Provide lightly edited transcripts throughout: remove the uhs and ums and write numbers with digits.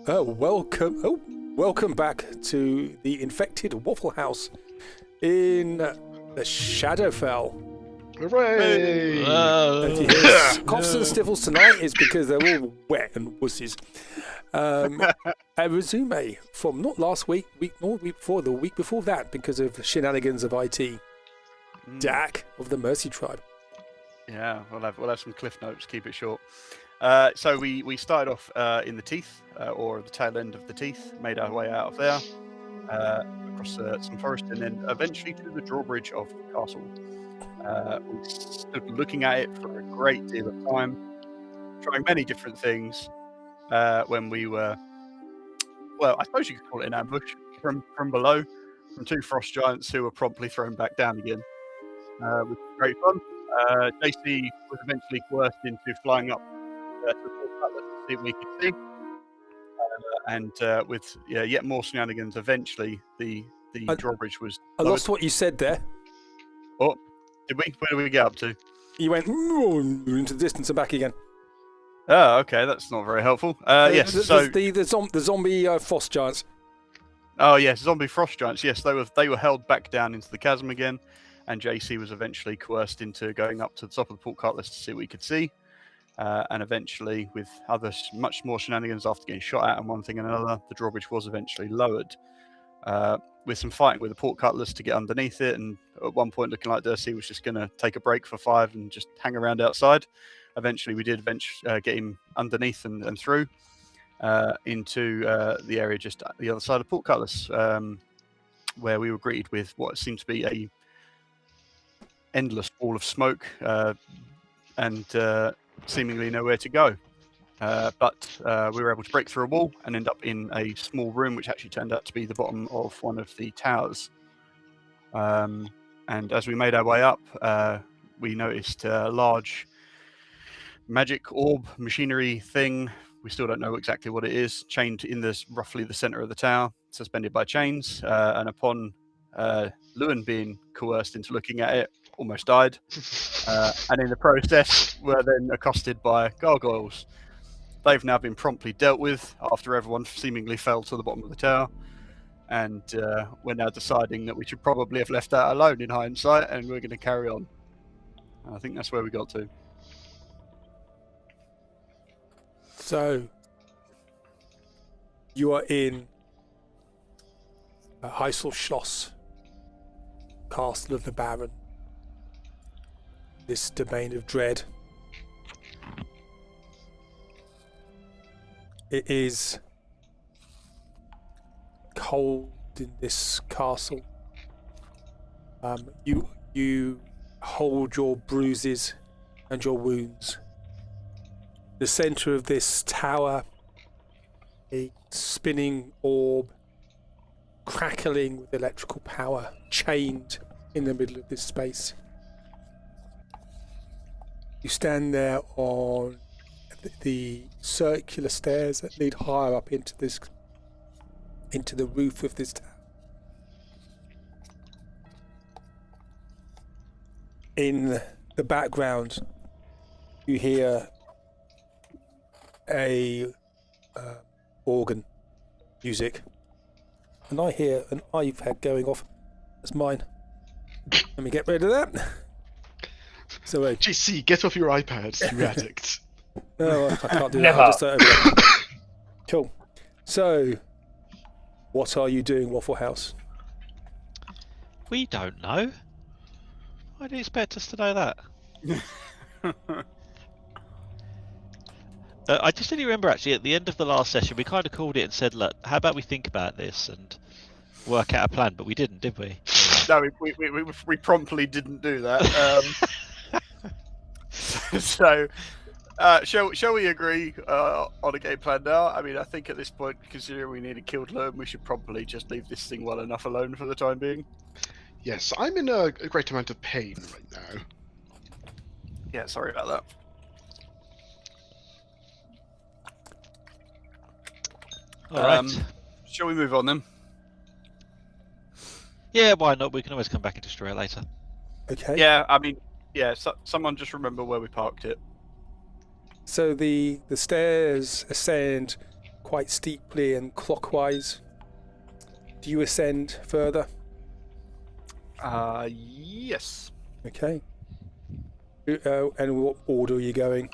Welcome back to the infected Wafflehouse in the Shadowfell. Hooray! If you hear coughs and sniffles tonight, it's because they're all wet and wusses. A resume from not last week, nor week before, the week before that, because of shenanigans of IT. Dak of the Mercy Tribe. Yeah, we'll have some cliff notes. Keep it short. So we started off in the teeth, or the tail end of the teeth, made our way out of there, across some forest, and then eventually to the drawbridge of the castle. We stood looking at it for a great deal of time, trying many different things. When we were, well, I suppose you could call it an ambush from below, from two frost giants who were promptly thrown back down again. Which was great fun. JC was eventually coerced into flying up to the port to see what we could see. And with yet more shenanigans, eventually the drawbridge was I lost what you said there. Oh, did we? Where did we get up to? You went into the distance and back again. Oh, okay, that's not very helpful. Yes, so the zombie frost giants. Oh yes, zombie frost giants. Yes, they were held back down into the chasm again, and JC was eventually coerced into going up to the top of the portcullis to see what he could see. And eventually, with other much more shenanigans after getting shot at and one thing and another, the drawbridge was eventually lowered. With some fighting with the portcullis to get underneath it, and at one point looking like Dercy was just going to take a break for 5 and just hang around outside. Eventually, we did get him underneath and through into the area just at the other side of the portcullis, where we were greeted with what seemed to be a endless wall of smoke and seemingly nowhere to go. But we were able to break through a wall and end up in a small room, which actually turned out to be the bottom of one of the towers. And as we made our way up, we noticed a large magic orb machinery thing. We still don't know exactly what it is, chained in roughly the center of the tower, suspended by chains. And upon Lewin being coerced into looking at it, almost died. And in the process, were then accosted by gargoyles. They've now been promptly dealt with after everyone seemingly fell to the bottom of the tower. And we're now deciding that we should probably have left that alone in hindsight, and we're going to carry on. And I think that's where we got to. So, you are in Heißelschloss, Castle of the Baron, this domain of dread. It is cold in this castle. You hold your bruises and your wounds. The center of this tower, a spinning orb, crackling with electrical power, chained in the middle of this space. You stand there on the circular stairs that lead higher up into the roof of this tower. In the background, you hear a organ music, and I hear an iPad going off. That's mine. Let me get rid of that. So JC, get off your iPad, you addict. No, I can't do that. Never. I'll just over there. Cool. So, what are you doing, Wafflehouse? We don't know. Why do you expect us to know that? I just didn't remember, actually, at the end of the last session, we kind of called it and said, look, how about we think about this and work out a plan, but we didn't, did we? No, we promptly didn't do that. So, shall we agree on a game plan now? I mean, I think at this point, considering we nearly killed Lurm, we should probably just leave this thing well enough alone for the time being. Yes, I'm in a great amount of pain right now. Yeah, sorry about that. All right. Shall we move on then? Yeah, why not? We can always come back and destroy it later. Okay. Yeah, I mean, yeah, someone just remember where we parked it. So the stairs ascend quite steeply and clockwise. Do you ascend further? Yes. Okay. And what order are you going?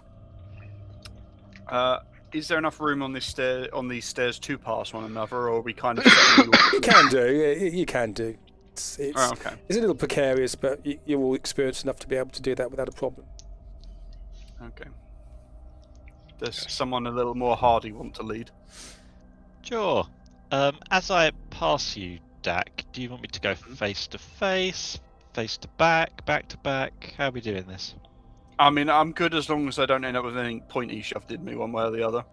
Is there enough room on these stairs to pass one another, or are we kind of? You can do. You can do. It's okay. It's a little precarious, but you're all experienced enough to be able to do that without a problem. Okay. Does someone a little more hardy want to lead? Sure. As I pass you, Dak, do you want me to go face to face, face to back, back to back? How are we doing this? I mean, I'm good as long as I don't end up with anything pointy shoved in me one way or the other.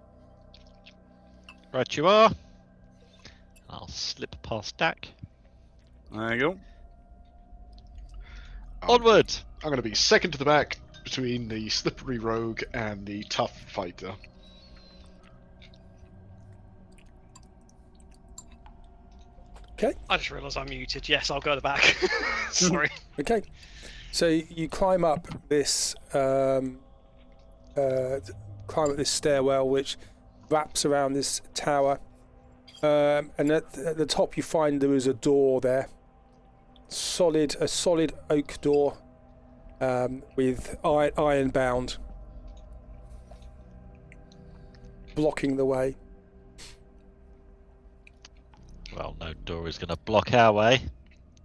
Right you are. I'll slip past Dak. There you go. Onward! I'm going to be second to the back between the slippery rogue and the tough fighter. Okay. I just realised I'm muted. Yes, I'll go to the back. Sorry. Okay. So you climb up this stairwell which wraps around this tower, and at the top you find there is a door there, a solid oak door, with iron bound, blocking the way. Well, no door is going to block our way.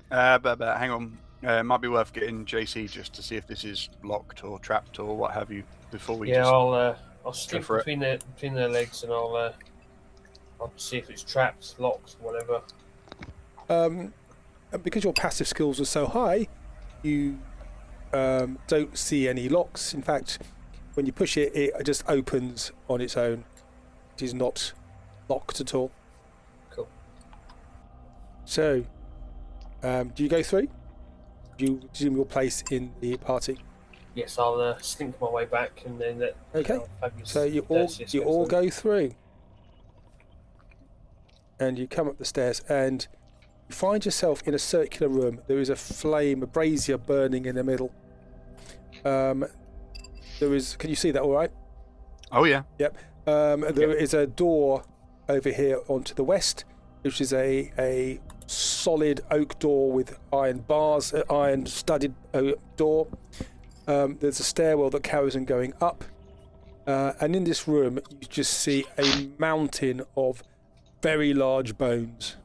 But hang on. It might be worth getting JC just to see if this is locked or trapped or what have you before we. Yeah, just... I'll stick between their legs and I'll see if it's trapped, locked, whatever. Because your passive skills are so high, you don't see any locks. In fact, when you push it, it just opens on its own. It is not locked at all. Cool. So, do you go through? Do you resume your place in the party? Yes, I'll slink my way back and then let. Okay. So you all go through, and you come up the stairs, and you find yourself in a circular room. There is a flame, a brazier burning in the middle. There is. Can you see that? All right. Oh yeah. Yep. There is a door over here onto the west, which is a solid oak door with iron bars, iron studded door. There's a stairwell that carries on going up, and in this room you just see a mountain of very large bones.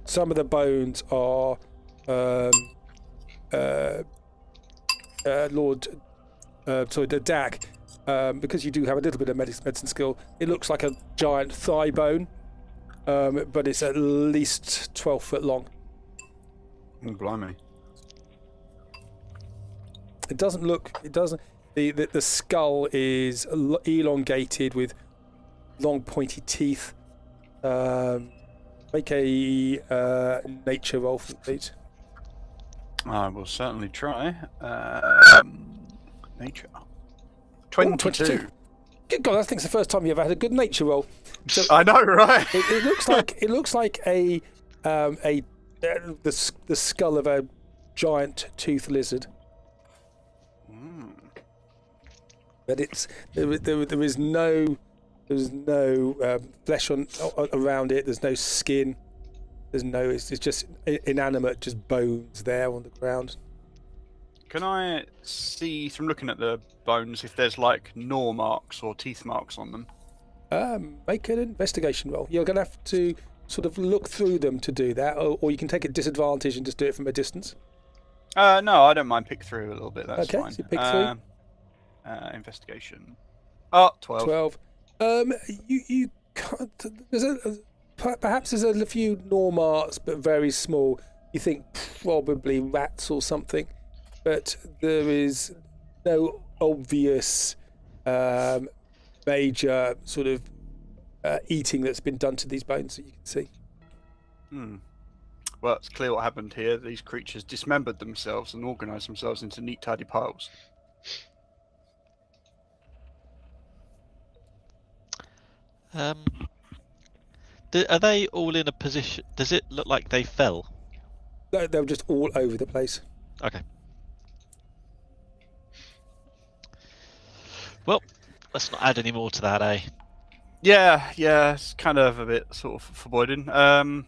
Some of the bones are the Dak. Because you do have a little bit of medicine skill, it looks like a giant thigh bone, but it's at least 12 foot long. Oh, blimey. It doesn't. The skull is elongated with long pointy teeth. Make a nature roll, please. I will certainly try. Nature. 22. Good God, I think it's the first time you ever had a good nature roll. So I know, right? it looks like the skull of a giant toothed lizard. But there is no flesh around it. There's no skin. It's just inanimate, just bones there on the ground. Can I see from looking at the bones if there's like gnaw marks or teeth marks on them? Make an investigation roll. You're going to have to sort of look through them to do that, or you can take a disadvantage and just do it from a distance. No, I don't mind pick through a little bit. That's okay, fine. So you pick through. Investigation. Oh, 12. 12. You can't. Perhaps there's a few gnaw marks, but very small. You think probably rats or something. But there is no obvious major sort of eating that's been done to these bones that you can see. Well, it's clear what happened here. These creatures dismembered themselves and organised themselves into neat, tidy piles. Are they all in a position? Does it look like they fell? They're just all over the place. Okay. Well, let's not add any more to that, eh? Yeah, it's kind of a bit sort of foreboding. Do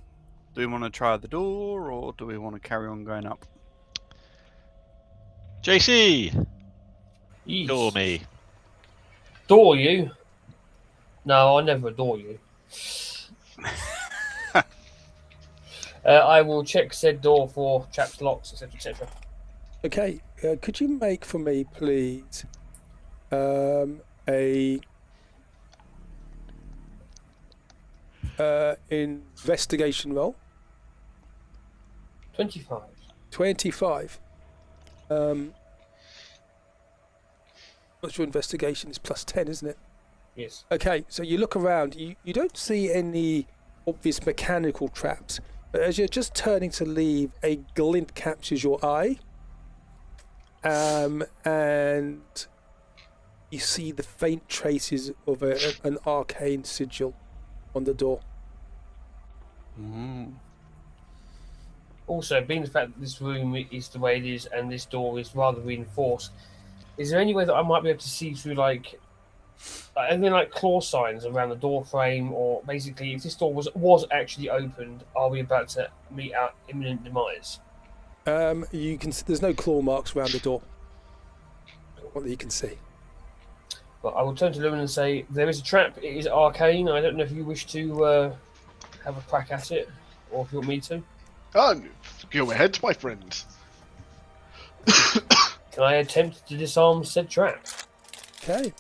we want to try the door, or do we want to carry on going up? JC, Yes. door me. Door you? No, I never adore you. I will check said door for traps, locks, etc., etc. Okay, could you make for me, please, a investigation roll? 25. 25. What's your investigation? It's plus 10, isn't it? Yes. Okay, so you look around. You don't see any obvious mechanical traps, but as you're just turning to leave, a glint captures your eye, and you see the faint traces of an arcane sigil on the door. Also, being the fact that this room is the way it is and this door is rather reinforced, is there any way that I might be able to see through, like anything like claw signs around the door frame, or basically, if this door was actually opened, are we about to meet our imminent demise? You can. There's no claw marks around the door. What you can see. But I will turn to Lumen and say, there is a trap. It is arcane. I don't know if you wish to have a crack at it, or if you want me to. Go ahead, my friend. Can I attempt to disarm said trap? Okay.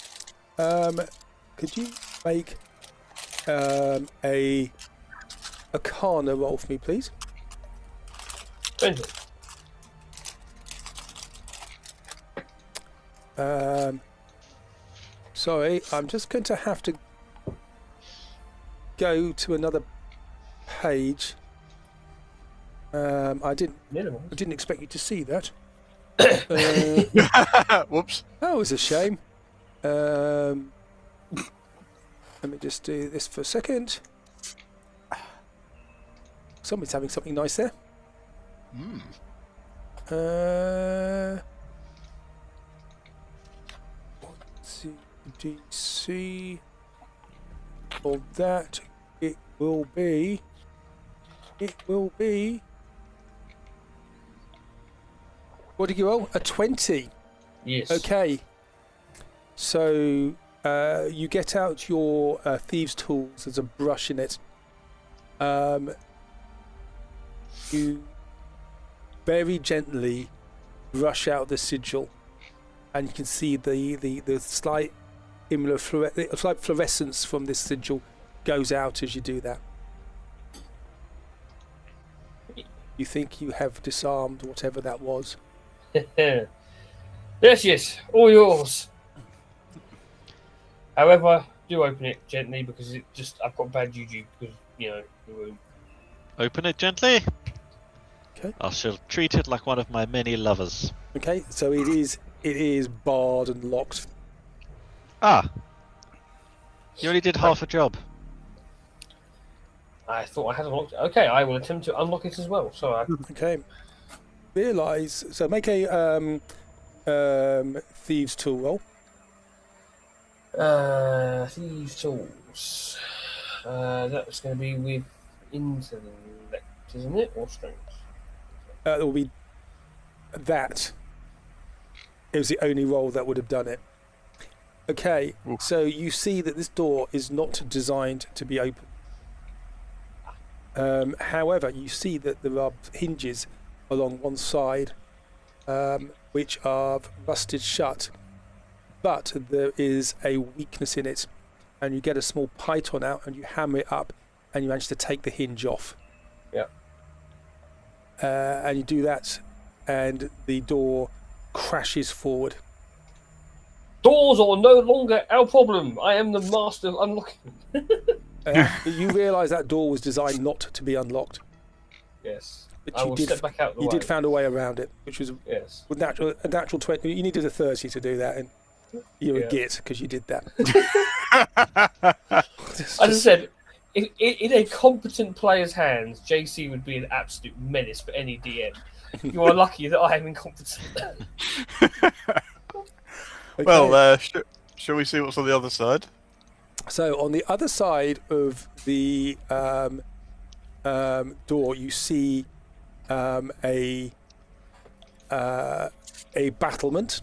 Could you make a Arcana roll for me, please? 20. Sorry, I'm just going to have to go to another page. I didn't expect you to see that. Whoops. That was a shame. Let me just do this for a second. Somebody's having something nice there. What's the DC of that? It will be. What did you roll? A 20. Yes. Okay. So you get out your thieves' tools. There's a brush in it. You very gently brush out the sigil, and you can see the slight fluorescence from this sigil goes out as you do that. You think you have disarmed whatever that was. Yes, all yours. However, do open it gently, because I've got bad juju, because, the room. Open it gently. Okay. I shall treat it like one of my many lovers. Okay, so it is barred and locked. Ah. You only did half a job. I thought I had unlocked it. Okay, I will attempt to unlock it as well. So Okay. Realise. So make a thieves' tool roll. Thieves' tools. That's going to be with intellect, isn't it, or strength? It will be that. It was the only roll that would have done it. Okay, so you see that this door is not designed to be open. However, you see that there are hinges along one side which are rusted shut, but there is a weakness in it, and you get a small python out and you hammer it up and you manage to take the hinge off. Yeah. And you do that and the door crashes forward. Doors are no longer our problem. I am the master of unlocking. You realise that door was designed not to be unlocked. Yes. But I will step back out the way. You did find a way around it, which was with a natural 20. You needed a 30 to do that, and you're a git because you did that. As I said, in a competent player's hands, JC would be an absolute menace for any DM. You are lucky that I am incompetent. Okay. Well, Shall we see what's on the other side? So on the other side of the door, you see a battlement.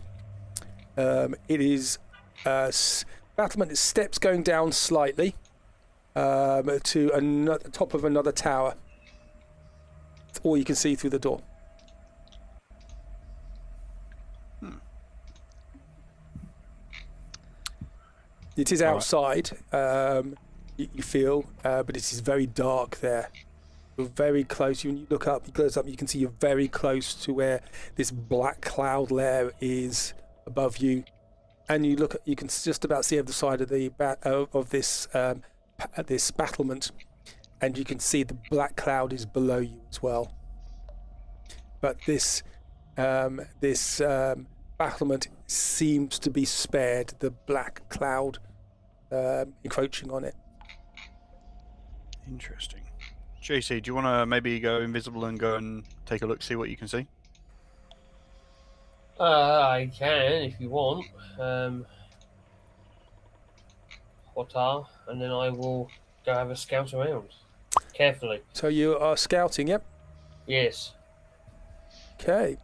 It is battlement is steps going down slightly to another top of another tower. That's all you can see through the door. It is outside, you feel, but it is very dark there. You're very close. When you look up, you close up, you can see you're very close to where this black cloud layer is above you, and you look. You can just about see the side of the this battlement, and you can see the black cloud is below you as well. But this battlement seems to be spared the black cloud encroaching on it. Interesting. JC, do you want to maybe go invisible and go and take a look, see what you can see? I can if you want. And then I will go have a scout around carefully. So you are scouting, yep? Yes. Okay.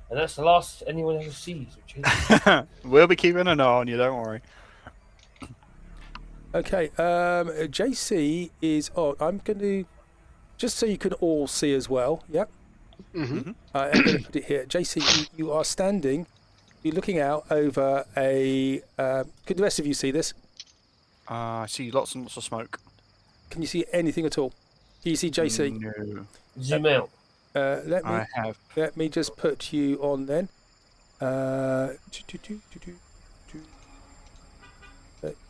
And that's the last anyone ever sees, which is... We'll be keeping an eye on you, don't worry. Okay, JC is... Oh, I'm going to... Just so you can all see as well, yep? Mm-hmm. I'm going to put it here. JC, you are standing... You're looking out over a... Can the rest of you see this? I see lots and lots of smoke. Can you see anything at all? Do you see JC? No. Zoom out. Let me just put you on then. That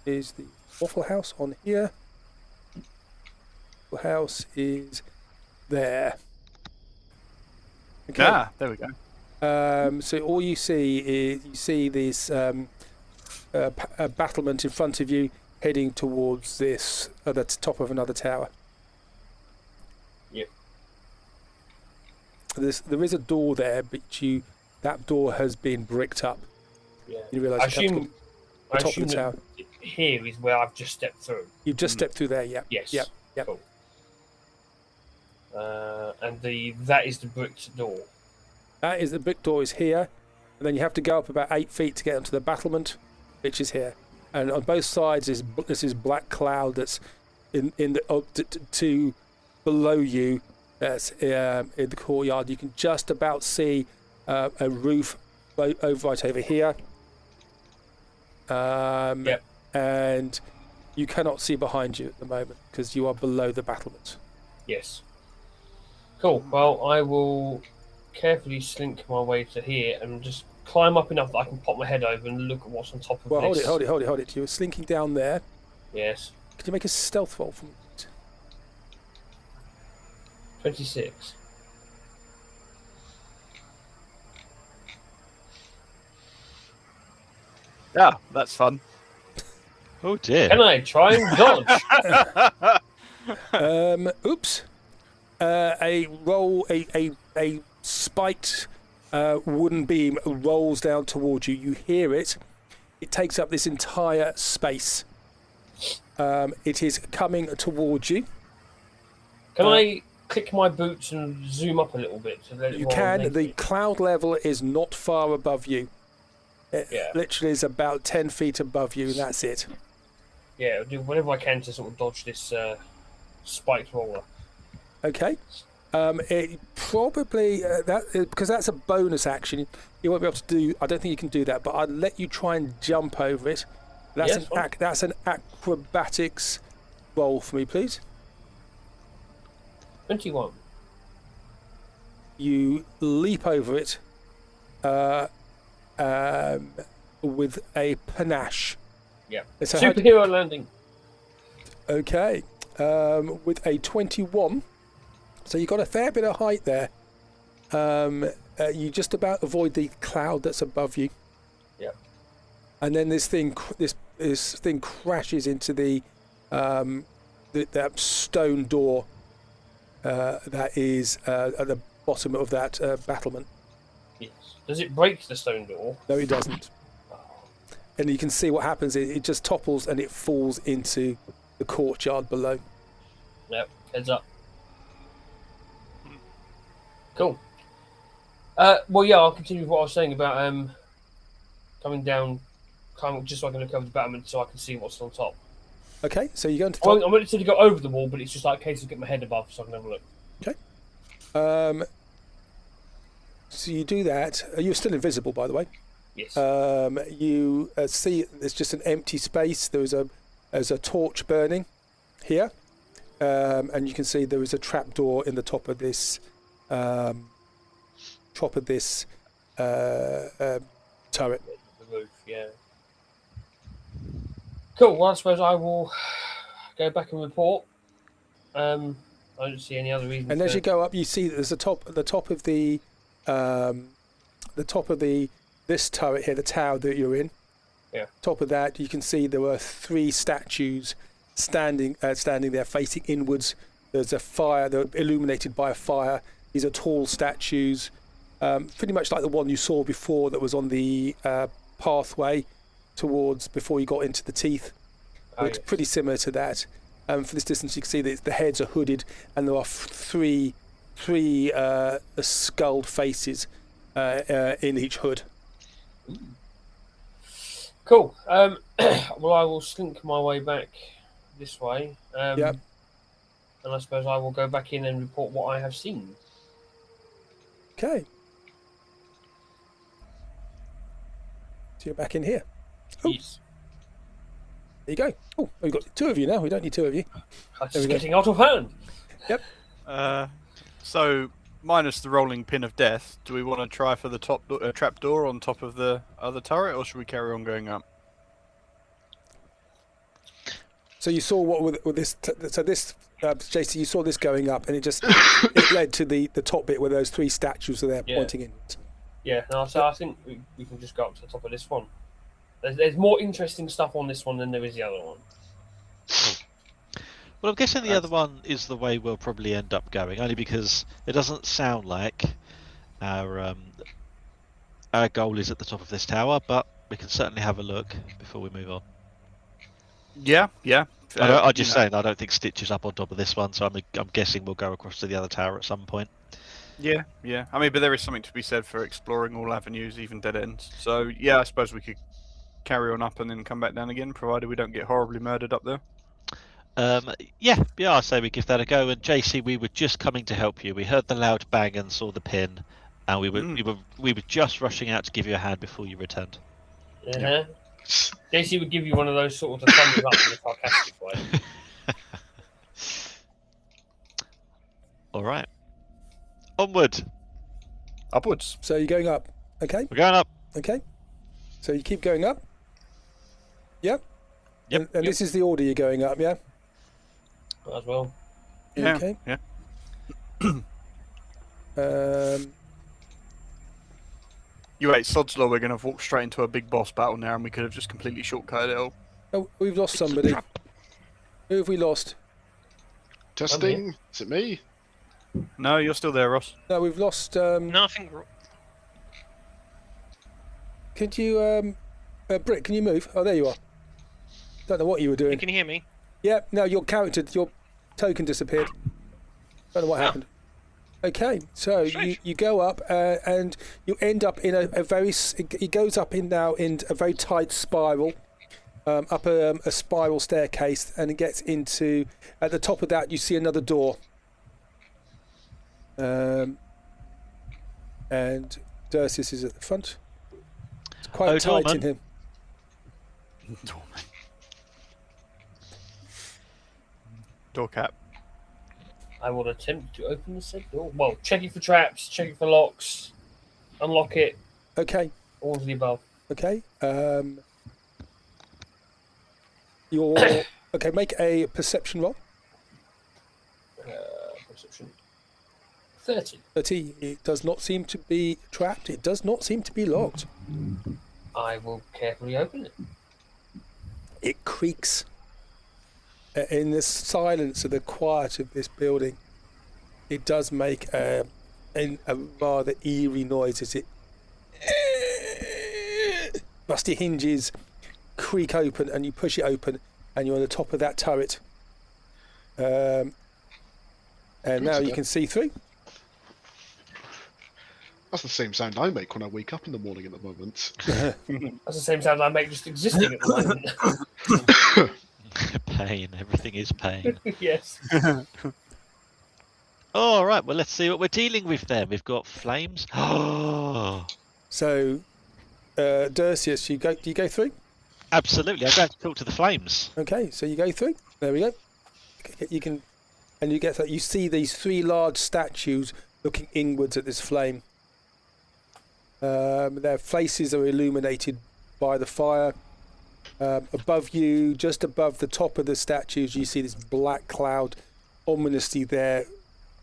is the Wafflehouse on here. Wafflehouse is there. Okay. Ah, there we go. So all you see is this a battlement in front of you, heading towards this the top of another tower. Yep. There is a door there, but that door has been bricked up. Yeah. You realise I assume the top of the tower. Here is where I've just stepped through. You've just stepped through there, yeah. Yes. Yep. Cool. And that is the bricked door. That is the brick door is here, and then you have to go up about 8 feet to get onto the battlement, which is here. And on both sides is this is black cloud that's in the to below you. That's in the courtyard. You can just about see a roof right over here. Yep. And you cannot see behind you at the moment because you are below the battlement. Yes. Cool. Well, I will carefully slink my way to here and just climb up enough that I can pop my head over and look at what's on top of this. Well, hold it. You're slinking down there. Yes. Could you make a stealth roll for me? 26. Yeah, that's fun. Oh dear. Can I try and dodge? Oops. A spiked wooden beam rolls down towards you. You hear it. It takes up this entire space. It is coming towards you. Can I click my boots and zoom up a little bit? You can. The cloud level is not far above you. It literally is about 10 feet above you, and that's it. Yeah, I'll do whatever I can to sort of dodge this spiked roller. Okay. It probably because that's a bonus action. You won't be able to do. I don't think you can do that, but I'd let you try and jump over it. That's an acrobatics roll for me, please. 21. You leap over it with a panache. Yeah. So superhero landing. Okay. With a 21. So you've got a fair bit of height there. You just about avoid the cloud that's above you. Yeah. And then this thing crashes into that stone door that is at the bottom of that battlement. Yes. Does it break the stone door? No, it doesn't. Oh, and you can see what happens. It just topples and it falls into the courtyard below. Yep, heads up. Cool. Well, yeah, I'll continue with what I was saying about coming down, just so I can look over the battlement so I can see what's on top. Okay, so you're going to. I'm ready to go over the wall, but it's just like a case of get my head above so I can have a look. Okay. So you do that. You're still invisible, by the way. Yes. You see there's just an empty space. There's a torch burning here, and you can see there is a trapdoor in the top of this turret. The roof, yeah. Cool. Well, I suppose I will go back and report. I don't see any other reason. And as you go up, you see that there's the top of this turret here, the tower that you're in. Yeah. Top of that, you can see there were 3 statues standing there, facing inwards. There's a fire. They're illuminated by a fire. These are tall statues, pretty much like the one you saw before that was on the pathway towards before you got into the teeth. Looks pretty similar to that. For this distance, you can see that the heads are hooded, and there are three skulled faces in each hood. Cool. Well, I will slink my way back this way. Yep. And I suppose I will go back in and report what I have seen. Okay. So you're back in here. Oh. Yes. There you go. Oh, we've got 2 of you now. We don't need 2 of you. It's getting out of hand. Yep. So, minus the rolling pin of death, do we want to try for the top trapdoor on top of the other turret, or should we carry on going up? So you saw what with this. JC, you saw this going up, and it led to the top bit where those 3 statues are there pointing inwards. Yeah. No, so I think we can just go up to the top of this one. There's more interesting stuff on this one than there is the other one. Well, I'm guessing the other one is the way we'll probably end up going, only because it doesn't sound like our goal is at the top of this tower, but we can certainly have a look before we move on. Yeah. I'm just saying, I don't think Stitch is up on top of this one, so I'm guessing we'll go across to the other tower at some point. Yeah. I mean, but there is something to be said for exploring all avenues, even dead ends. So, yeah, I suppose we could carry on up and then come back down again, provided we don't get horribly murdered up there. Yeah, I say we give that a go. And JC, we were just coming to help you. We heard the loud bang and saw the pin, and we were just rushing out to give you a hand before you returned. Yeah. JC would give you one of those sort of thumbs up in a sarcastic way. All right, onward. Upwards. So you're going up. Okay. We're going up. Okay. So you keep going up. Yep. Yep. And this is the order you're going up. Yeah. Might as well. Yeah. Okay. Yeah. You wait, sod's law, we're going to walk straight into a big boss battle now, and we could have just completely shortcutted it all. Oh, we've lost somebody. Who have we lost? Testing? Is it me? No, you're still there, Ross. No, we've lost. No, I think. Could you, Britt? Can you move? Oh, there you are. Don't know what you were doing. You can hear me. Yeah. No, your token disappeared. Don't know what happened. Okay, so you go up and you end up in a very. It goes up in a very tight spiral, up a spiral staircase, and it gets into. At the top of that, you see another door. And Dursis is at the front. It's quite tight in him. Door cap. I will attempt to open the said door. Well, check it for traps, check it for locks, unlock it. Okay. All of the above. Okay. Okay. Make a perception roll. Perception. 30. 30. It does not seem to be trapped. It does not seem to be locked. I will carefully open it. It creaks. In the silence of the quiet of this building, it does make a rather eerie noise as it rusty hinges. creak open, and you push it open, and you're on the top of that turret. And now you can see through. That's the same sound I make when I wake up in the morning at the moment. That's the same sound I make just existing at the moment. Pain. Everything is pain. Yes. All right. Well, let's see what we're dealing with then. We've got flames. Oh. So, Dersius, do you go through? Absolutely. I'm going to talk to the flames. Okay, so you go through. There we go. You can, and you get that. You see these 3 large statues looking inwards at this flame. Their faces are illuminated by the fire. Above you, just above the top of the statues, you see this black cloud, ominously there,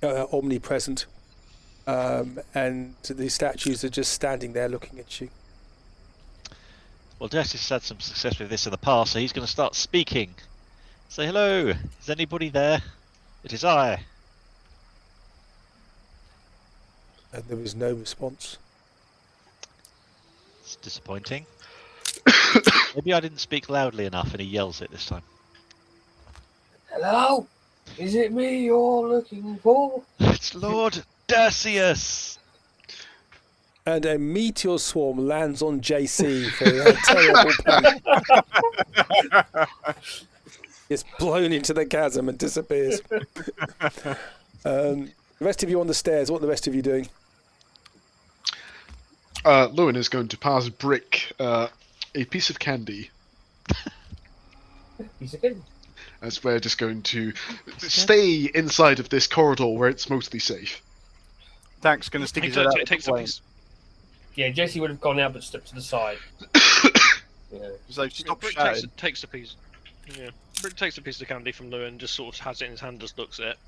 omnipresent. And the statues are just standing there looking at you. Well, Dersius has had some success with this in the past, so he's going to start speaking. Say hello. Is anybody there? It is I. And there is no response. It's disappointing. Maybe I didn't speak loudly enough and he yells it this time. Hello? Is it me you're looking for? It's Lord Dersius! And a meteor swarm lands on JC for a terrible pain. It's blown into the chasm and disappears. The rest of you on the stairs, what are the rest of you doing? Lewin is going to pass Brick a piece of candy. Piece of candy. As we're just going to stay inside of this corridor where it's mostly safe. Dank's going to stick his head out. Takes a piece. Yeah, Jesse would have gone out but stepped to the side. Yeah. So stop Brick shouting. takes a piece. Yeah. Brick takes a piece of candy from Lewin, just sort of has it in his hand, just looks at it.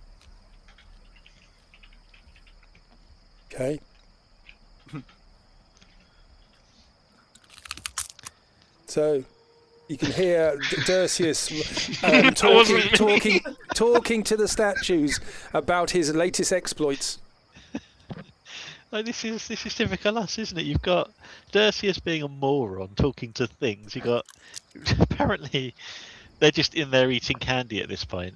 Okay. So you can hear Dersius talking to the statues about his latest exploits. Like, this is typical us, isn't it? You've got Dersius being a moron, talking to things. You've got apparently they're just in there eating candy at this point.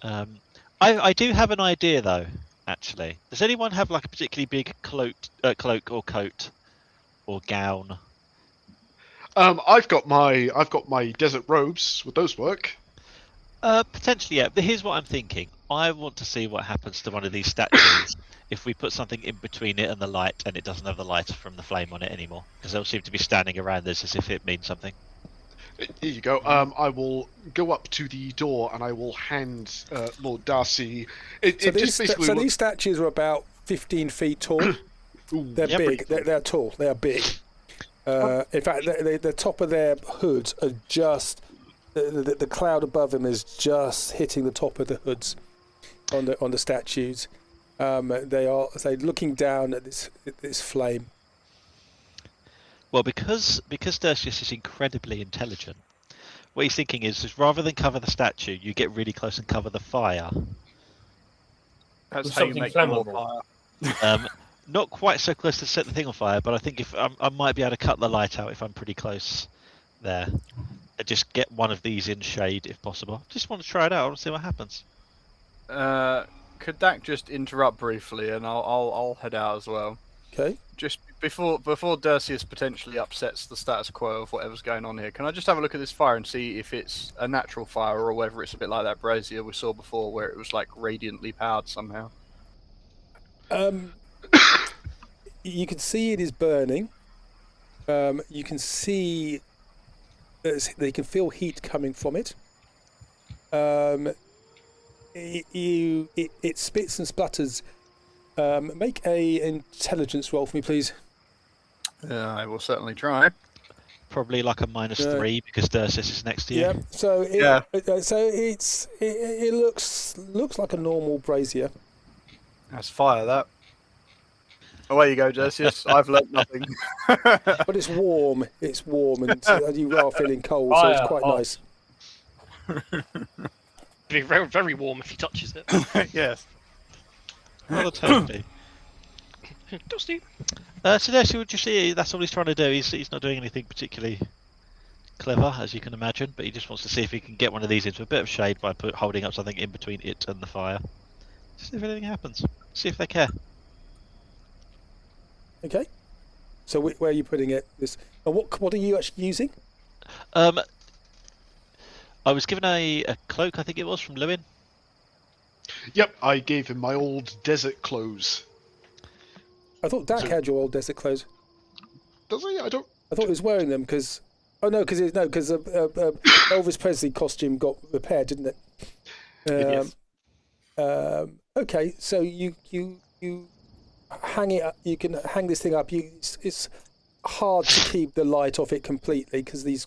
I do have an idea though. Actually, does anyone have like a particularly big cloak or coat or gown? I've got my desert robes. Would those work? Potentially, yeah. But here's what I'm thinking. I want to see what happens to one of these statues if we put something in between it and the light, and it doesn't have the light from the flame on it anymore, because they'll seem to be standing around this as if it means something. Here you go. I will go up to the door and I will hand Lord Darcy. So these statues are about 15 feet tall. They're big. They're tall. They are big. In fact, the top of their hoods are just the cloud above them is just hitting the top of the hoods on the statues. They are looking down at this flame. Well, because Dersius is incredibly intelligent, what he's thinking is rather than cover the statue, you get really close and cover the fire. That's how you make more fire. Not quite so close to set the thing on fire, but I think if I might be able to cut the light out if I'm pretty close there. And just get one of these in shade if possible. Just want to try it out. I want to see what happens. Could Dak just interrupt briefly, and I'll head out as well. Okay. Just before Dersius potentially upsets the status quo of whatever's going on here, can I just have a look at this fire and see if it's a natural fire or whether it's a bit like that brazier we saw before, where it was like radiantly powered somehow? You can see it is burning. You can see they can feel heat coming from it. It spits and splutters. Make a intelligence roll for me, please. I will certainly try. Probably like a -3 because Dersius is next to you. Yeah. So it looks like a normal brazier. That's fire, that. Away you go, Dersius. I've learnt nothing. But it's warm. It's warm, and you are feeling cold, so it's quite nice. It'd be very, very warm if he touches it. Yes. Rather toasty. Toasty. So Dersius, would you see? That's all he's trying to do. He's not doing anything particularly clever, as you can imagine, but he just wants to see if he can get one of these into a bit of shade by holding up something in between it and the fire. See if anything happens. See if they care. Okay. So where are you putting it? And what are you actually using? I was given a cloak, I think it was, from Lewin. Yep, I gave him my old desert clothes. I thought Dak had your old desert clothes. Does he? I thought he was wearing them because. Oh no, because Elvis Presley costume got repaired, didn't it? Yes. Okay, so you hang it up. You can hang this thing up. It's hard to keep the light off it completely because these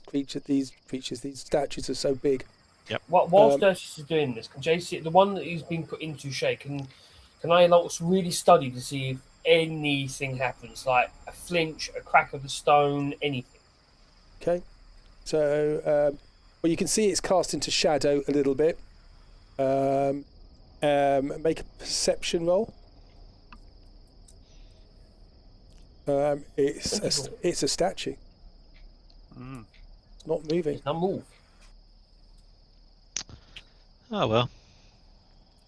statues are so big. Yep. Whilst Ursus is doing this, can JC, the one that he's been put into shade, can I really study to see if anything happens, like a flinch, a crack of the stone, anything? Okay, so well, you can see it's cast into shadow a little bit. Make a perception roll. It's a statue. It's not moving. It's not move. Oh well.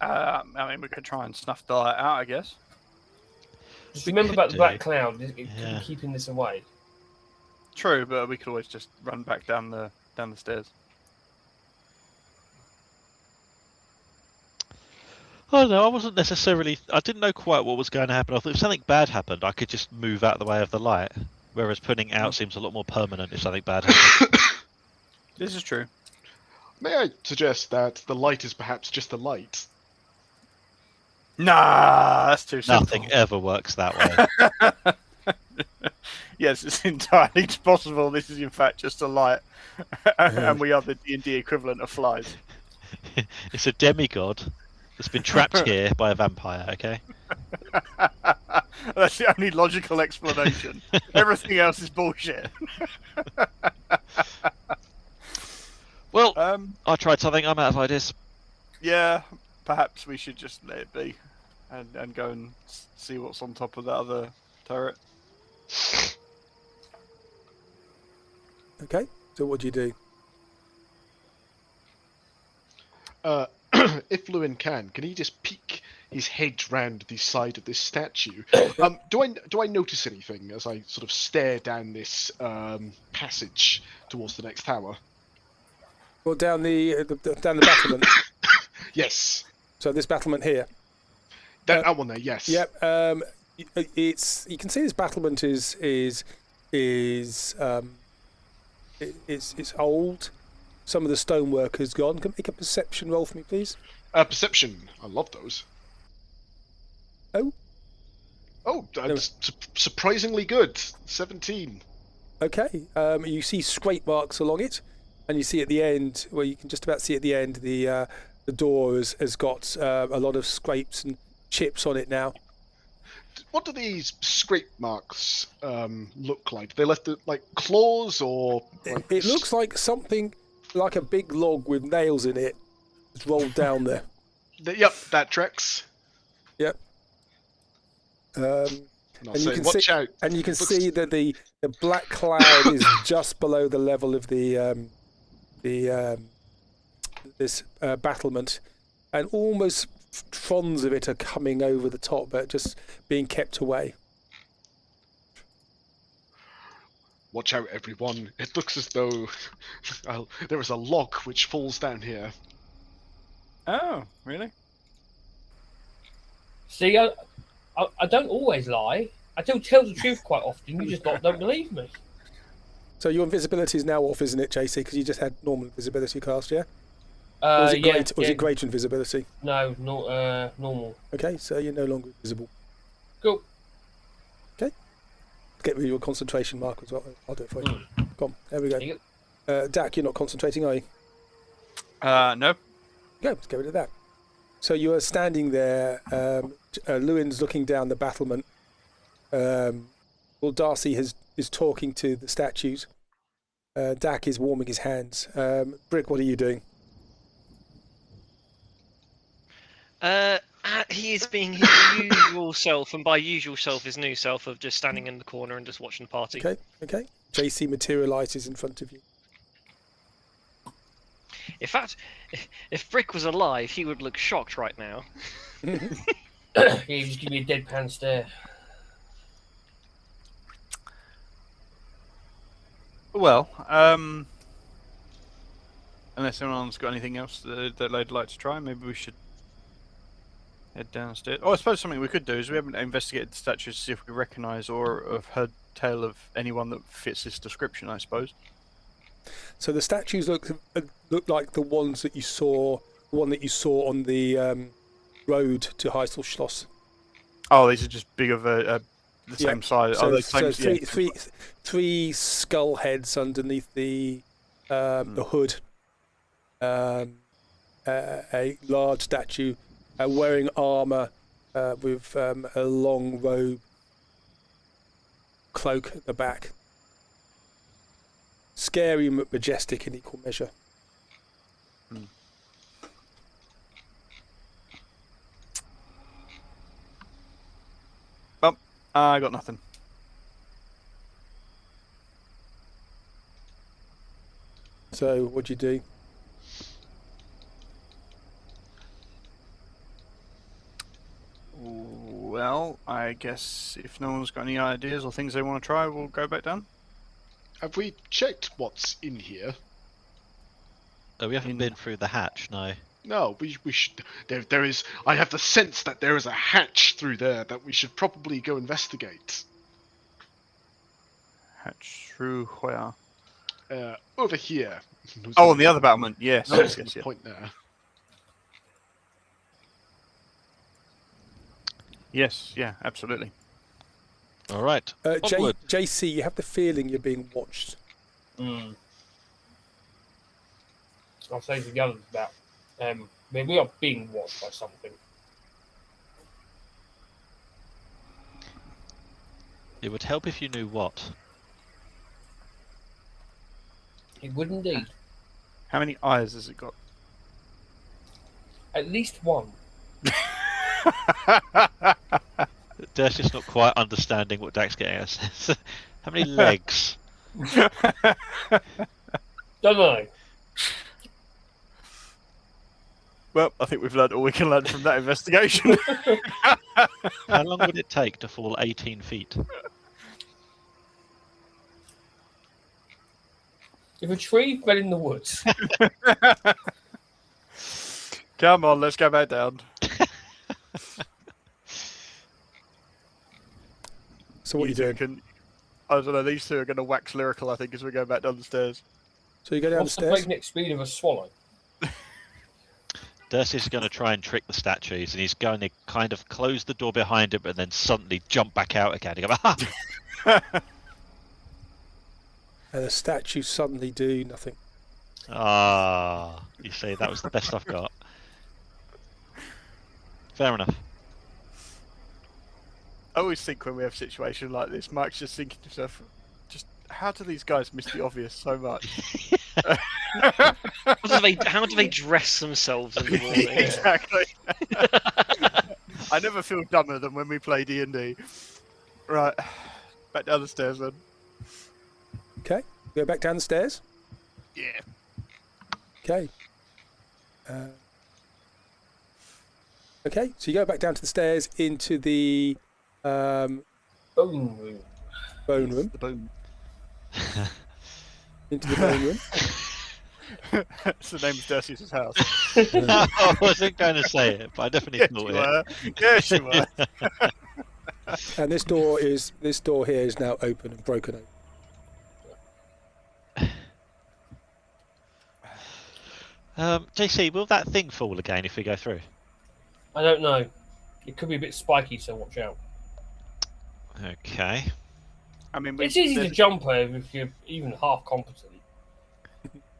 I mean, we could try and snuff the light out, I guess. Just remember about the black cloud. It could be keeping this away. True, but we could always just run back down the stairs. I don't know. I didn't know quite what was going to happen. I thought if something bad happened, I could just move out of the way of the light. Whereas putting it out seems a lot more permanent if something bad happens. This is true. May I suggest that the light is perhaps just a light? Nah, that's too simple. Nothing ever works that way. Yes, it's entirely possible this is in fact just a light, and we are the D&D equivalent of flies. It's a demigod that's been trapped here by a vampire, okay? That's the only logical explanation. Everything else is bullshit. Well, I tried something. I'm out of ideas. Yeah, perhaps we should just let it be and go and see what's on top of that other turret. Okay, so what do you do? If Lewin can he just peek his head round the side of this statue? Do I notice anything as I sort of stare down this passage towards the next tower? Well, down the battlement. Yes. So this battlement here. That one there. Yes. Yep. You can see this battlement is old. Some of the stonework has gone. Can you make a perception roll for me, please? Perception. I love those. Oh, that's surprisingly good. 17. Okay. You see scrape marks along it, and you see at the end, where you can just about see at the end, the door has got a lot of scrapes and chips on it now. What do these scrape marks look like? They left like claws or? Like... It looks like something like a big log with nails in it. It's rolled down there. Yep, that tracks. Yep. And you can watch out. And you can see that the black cloud is just below the level of this battlement, and almost fronds of it are coming over the top, but just being kept away. Watch out, everyone. It looks as though there is a log which falls down here. Oh, really? See, I don't always lie. I do tell the truth quite often. You just don't believe me. So your invisibility is now off, isn't it, JC? Because you just had normal invisibility cast, yeah? Was it greater invisibility? No, not normal. Okay, so you're no longer invisible. Cool. Okay. Get rid of your concentration mark as well. I'll do it for you. Come on, there we go. Dak, you're not concentrating, are you? No. Go, let's get rid of that. So you are standing there. Lewin's looking down the battlement. Darcy is talking to the statues. Dak is warming his hands. Brick, what are you doing? He is being his usual self, and by usual self, his new self of just standing in the corner and just watching the party. Okay. JC materializes in front of you. In fact, if Brick was alive, he would look shocked right now. Yeah, you just give me a deadpan stare. Well, unless anyone's got anything else that they'd like to try, maybe we should head downstairs. Oh, I suppose something we could do is we haven't investigated the statues to see if we recognise or have heard tale of anyone that fits this description, I suppose. So the statues look like the ones that you saw, the one that you saw on the road to Heißelschloss. Oh, these are just big of the same size. So, oh, same, three skull heads underneath the hood. A large statue wearing armour with a long robe, cloak at the back. Scary but majestic in equal measure. Well, I got nothing. So, what'd you do? Well, I guess if no one's got any ideas or things they want to try, we'll go back down. Have we checked what's in here? Oh, we haven't been through the hatch, no. No, we should. There is. I have the sense that there is a hatch through there that we should probably go investigate. Hatch through where? Over here. Oh, on the other battlement. Yes. No, yes, yes, yes. point there. Yes. Yeah. Absolutely. All right. JC, you have the feeling you're being watched. I'll say to the others about. We are being watched by something. It would help if you knew what. It would indeed. How many eyes has it got? At least one. Dirk's just not quite understanding what Dak's getting at. How many legs? Don't know. Well, I think we've learned all we can learn from that investigation. How long would it take to fall 18 feet? If a tree fell in the woods. Come on, let's go back down. So what are you doing? I don't know, these two are going to wax lyrical, I think, as we go back down the stairs. So you go What's the downstairs? breakneck speed of a swallow? Dercy's going to try and trick the statues, and he's going to kind of close the door behind him and then suddenly jump back out again. And go, ah! And the statues suddenly do nothing. Ah, you see, that was the best I've got. Fair enough. I always think when we have a situation like this, Mike's just thinking to himself, just how do these guys miss the obvious so much? How do they dress themselves in the morning? Exactly. I never feel dumber than when we play D&D. Right, back down the stairs then. Okay, go back down the stairs. Yeah. Okay. Okay, so you go back down to the stairs into the Bone room. bone room. The boom. Into the bone room. That's the name of Dercy's house. I wasn't going to say it, but I definitely thought it. Yes, you were. And this door here is now open and broken open. JC, will that thing fall again if we go through? I don't know. It could be a bit spiky, so watch out. Okay. I mean, It's easy to jump over if you're even half competent.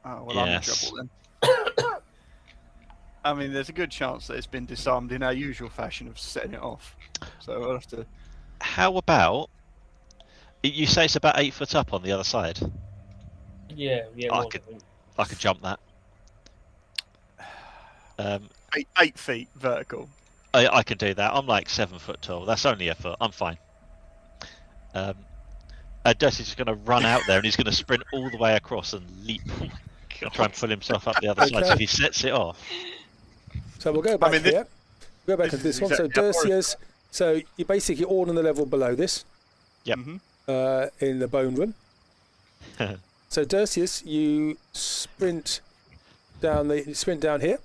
Oh, well, Yes. I'm in trouble then. I mean, there's a good chance that it's been disarmed in our usual fashion of setting it off. So I'll have to. How about... You say it's about 8 foot up on the other side? Yeah, it I was, could- I think. I could jump that. 8 feet vertical. I can do that. I'm like 7 foot tall. That's only a foot. I'm fine. Dercy's just going to run out there and he's going to sprint all the way across and leap. and try and pull himself up the other side. So if he sets it off. So we'll go back here. Go back to this one. So exactly Dersius. So you're basically all on the level below this. Yep. In the bone room. So Dersius, you sprint down here.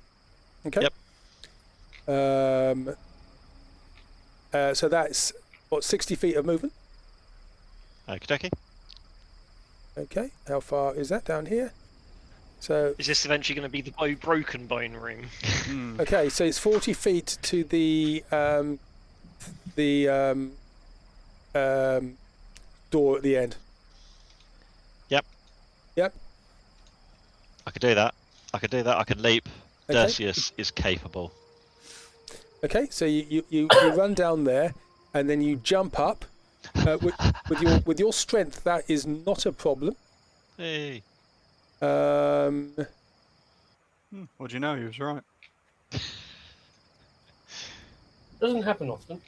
Okay. Yep. So that's what, 60 feet of movement. Okey-dokey. Okay. How far is that down here? So. Is this eventually going to be the broken bone room? Okay, so it's 40 feet to the door at the end. Yep. I could do that. I can leap. Okay. Dersius is capable. Okay, so you run down there, and then you jump up. With your strength, that is not a problem. Hey. What do you know? He was right. Doesn't happen often.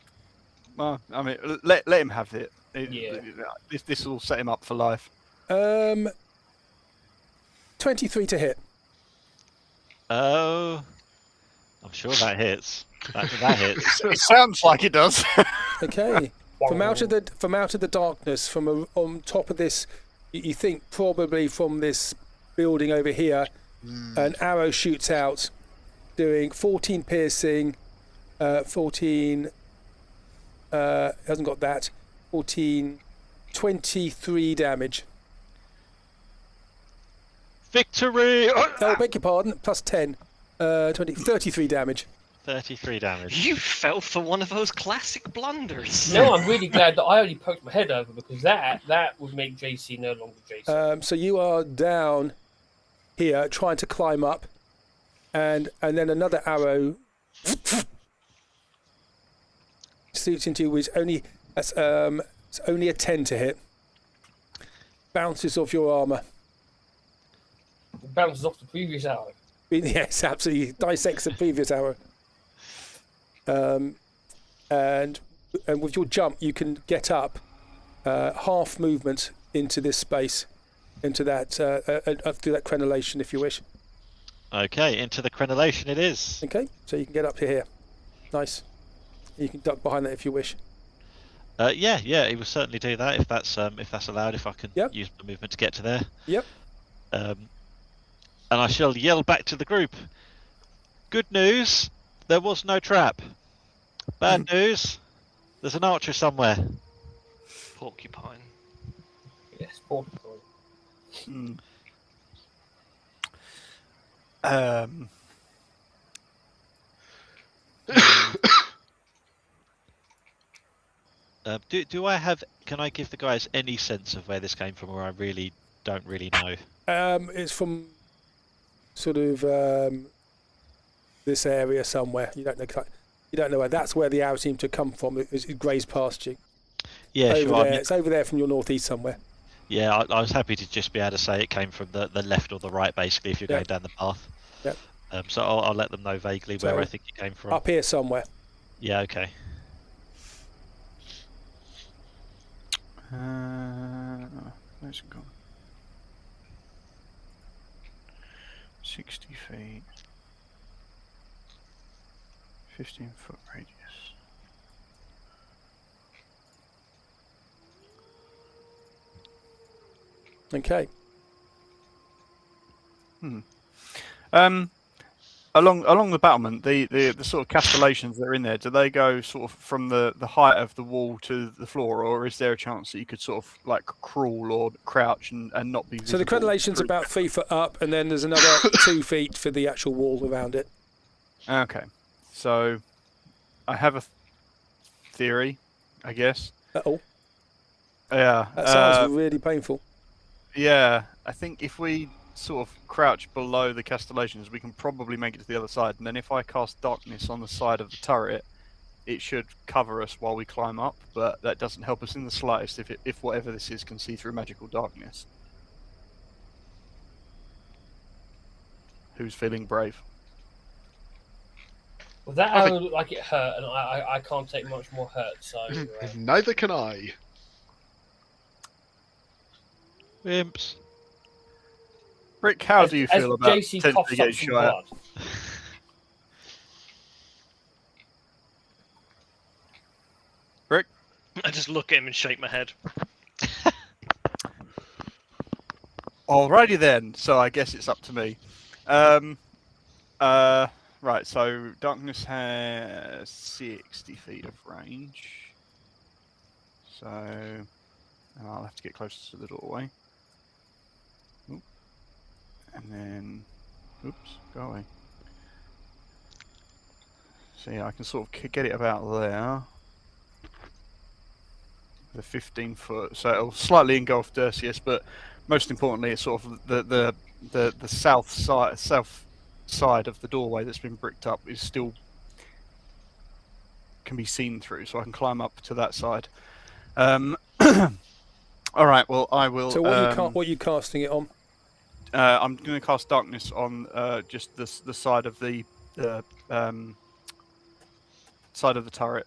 Well, I mean, let him have it. Yeah. This will set him up for life. 23 to hit. Oh, I'm sure that hits. That hits. It sounds like it does. Okay. From out of the darkness, on top of this, you think probably from this building over here, an arrow shoots out, doing 14 piercing, 14. Hasn't got that. 14, 23 damage. Victory! Oh, beg your pardon. Plus 10, 33 damage. 33 damage. You fell for one of those classic blunders. No, I'm really glad that I only poked my head over, because that would make JC no longer JC. So you are down here trying to climb up, and then another arrow shoots into you, which it's only a 10 to hit. Bounces off your armor. It bounces off the previous arrow. Yes, absolutely. Dissects the previous arrow. And with your jump, you can get up half movement into this space, into that through that crenellation, if you wish. Okay, into the crenellation it is. Okay, so you can get up to here. Nice. You can duck behind that if you wish. Yeah, he will certainly do that if that's allowed. If I can use the movement to get to there. Yep. And I shall yell back to the group. Good news, there was no trap. Bad news, there's an archer somewhere. Porcupine. Yes, porcupine. Do I have? Can I give the guys any sense of where this came from, or I really don't know? It's from sort of this area somewhere. You don't know. You don't know where. That's where the arrow seemed to come from. It grazed past you. Yeah, over sure. there. I mean, it's over there from your northeast somewhere. Yeah, I was happy to just be able to say it came from the left or the right, basically, if you're going down the path. Yep. So I'll let them know vaguely where I think it came from. Up here somewhere. Yeah. Okay. Where's it gone? 60 feet. 15-foot radius. Okay. Along the battlement, the sort of castellations that are in there, do they go sort of from the height of the wall to the floor, or is there a chance that you could sort of like crawl or crouch and not be visible? So the crenellation's about 3 foot up, and then there's another 2 feet for the actual wall around it. Okay. So I have a theory, I guess. Uh-oh. Yeah. That sounds really painful. Yeah, I think if we sort of crouch below the castellations, we can probably make it to the other side. And then if I cast darkness on the side of the turret, it should cover us while we climb up. But that doesn't help us in the slightest if whatever this is can see through magical darkness. Who's feeling brave? Well, that arrow looked like it hurt, and I can't take much more hurt, so... Neither can I. Wimps. Rick, how do you feel about JC potentially coughs up getting some shot at? blood. Rick? I just look at him and shake my head. Alrighty then, so I guess it's up to me. Right, so darkness has 60 feet of range. So I'll have to get closer to the doorway. Oop. And then, oops, go away. So yeah, I can sort of get it about there. The 15 foot, so it'll slightly engulf Dersius, but most importantly, it's sort of the south side of the doorway that's been bricked up is still can be seen through, so I can climb up to that side. All right, well I will. So what are you casting it on? I'm going to cast darkness on just the side of the side of the turret.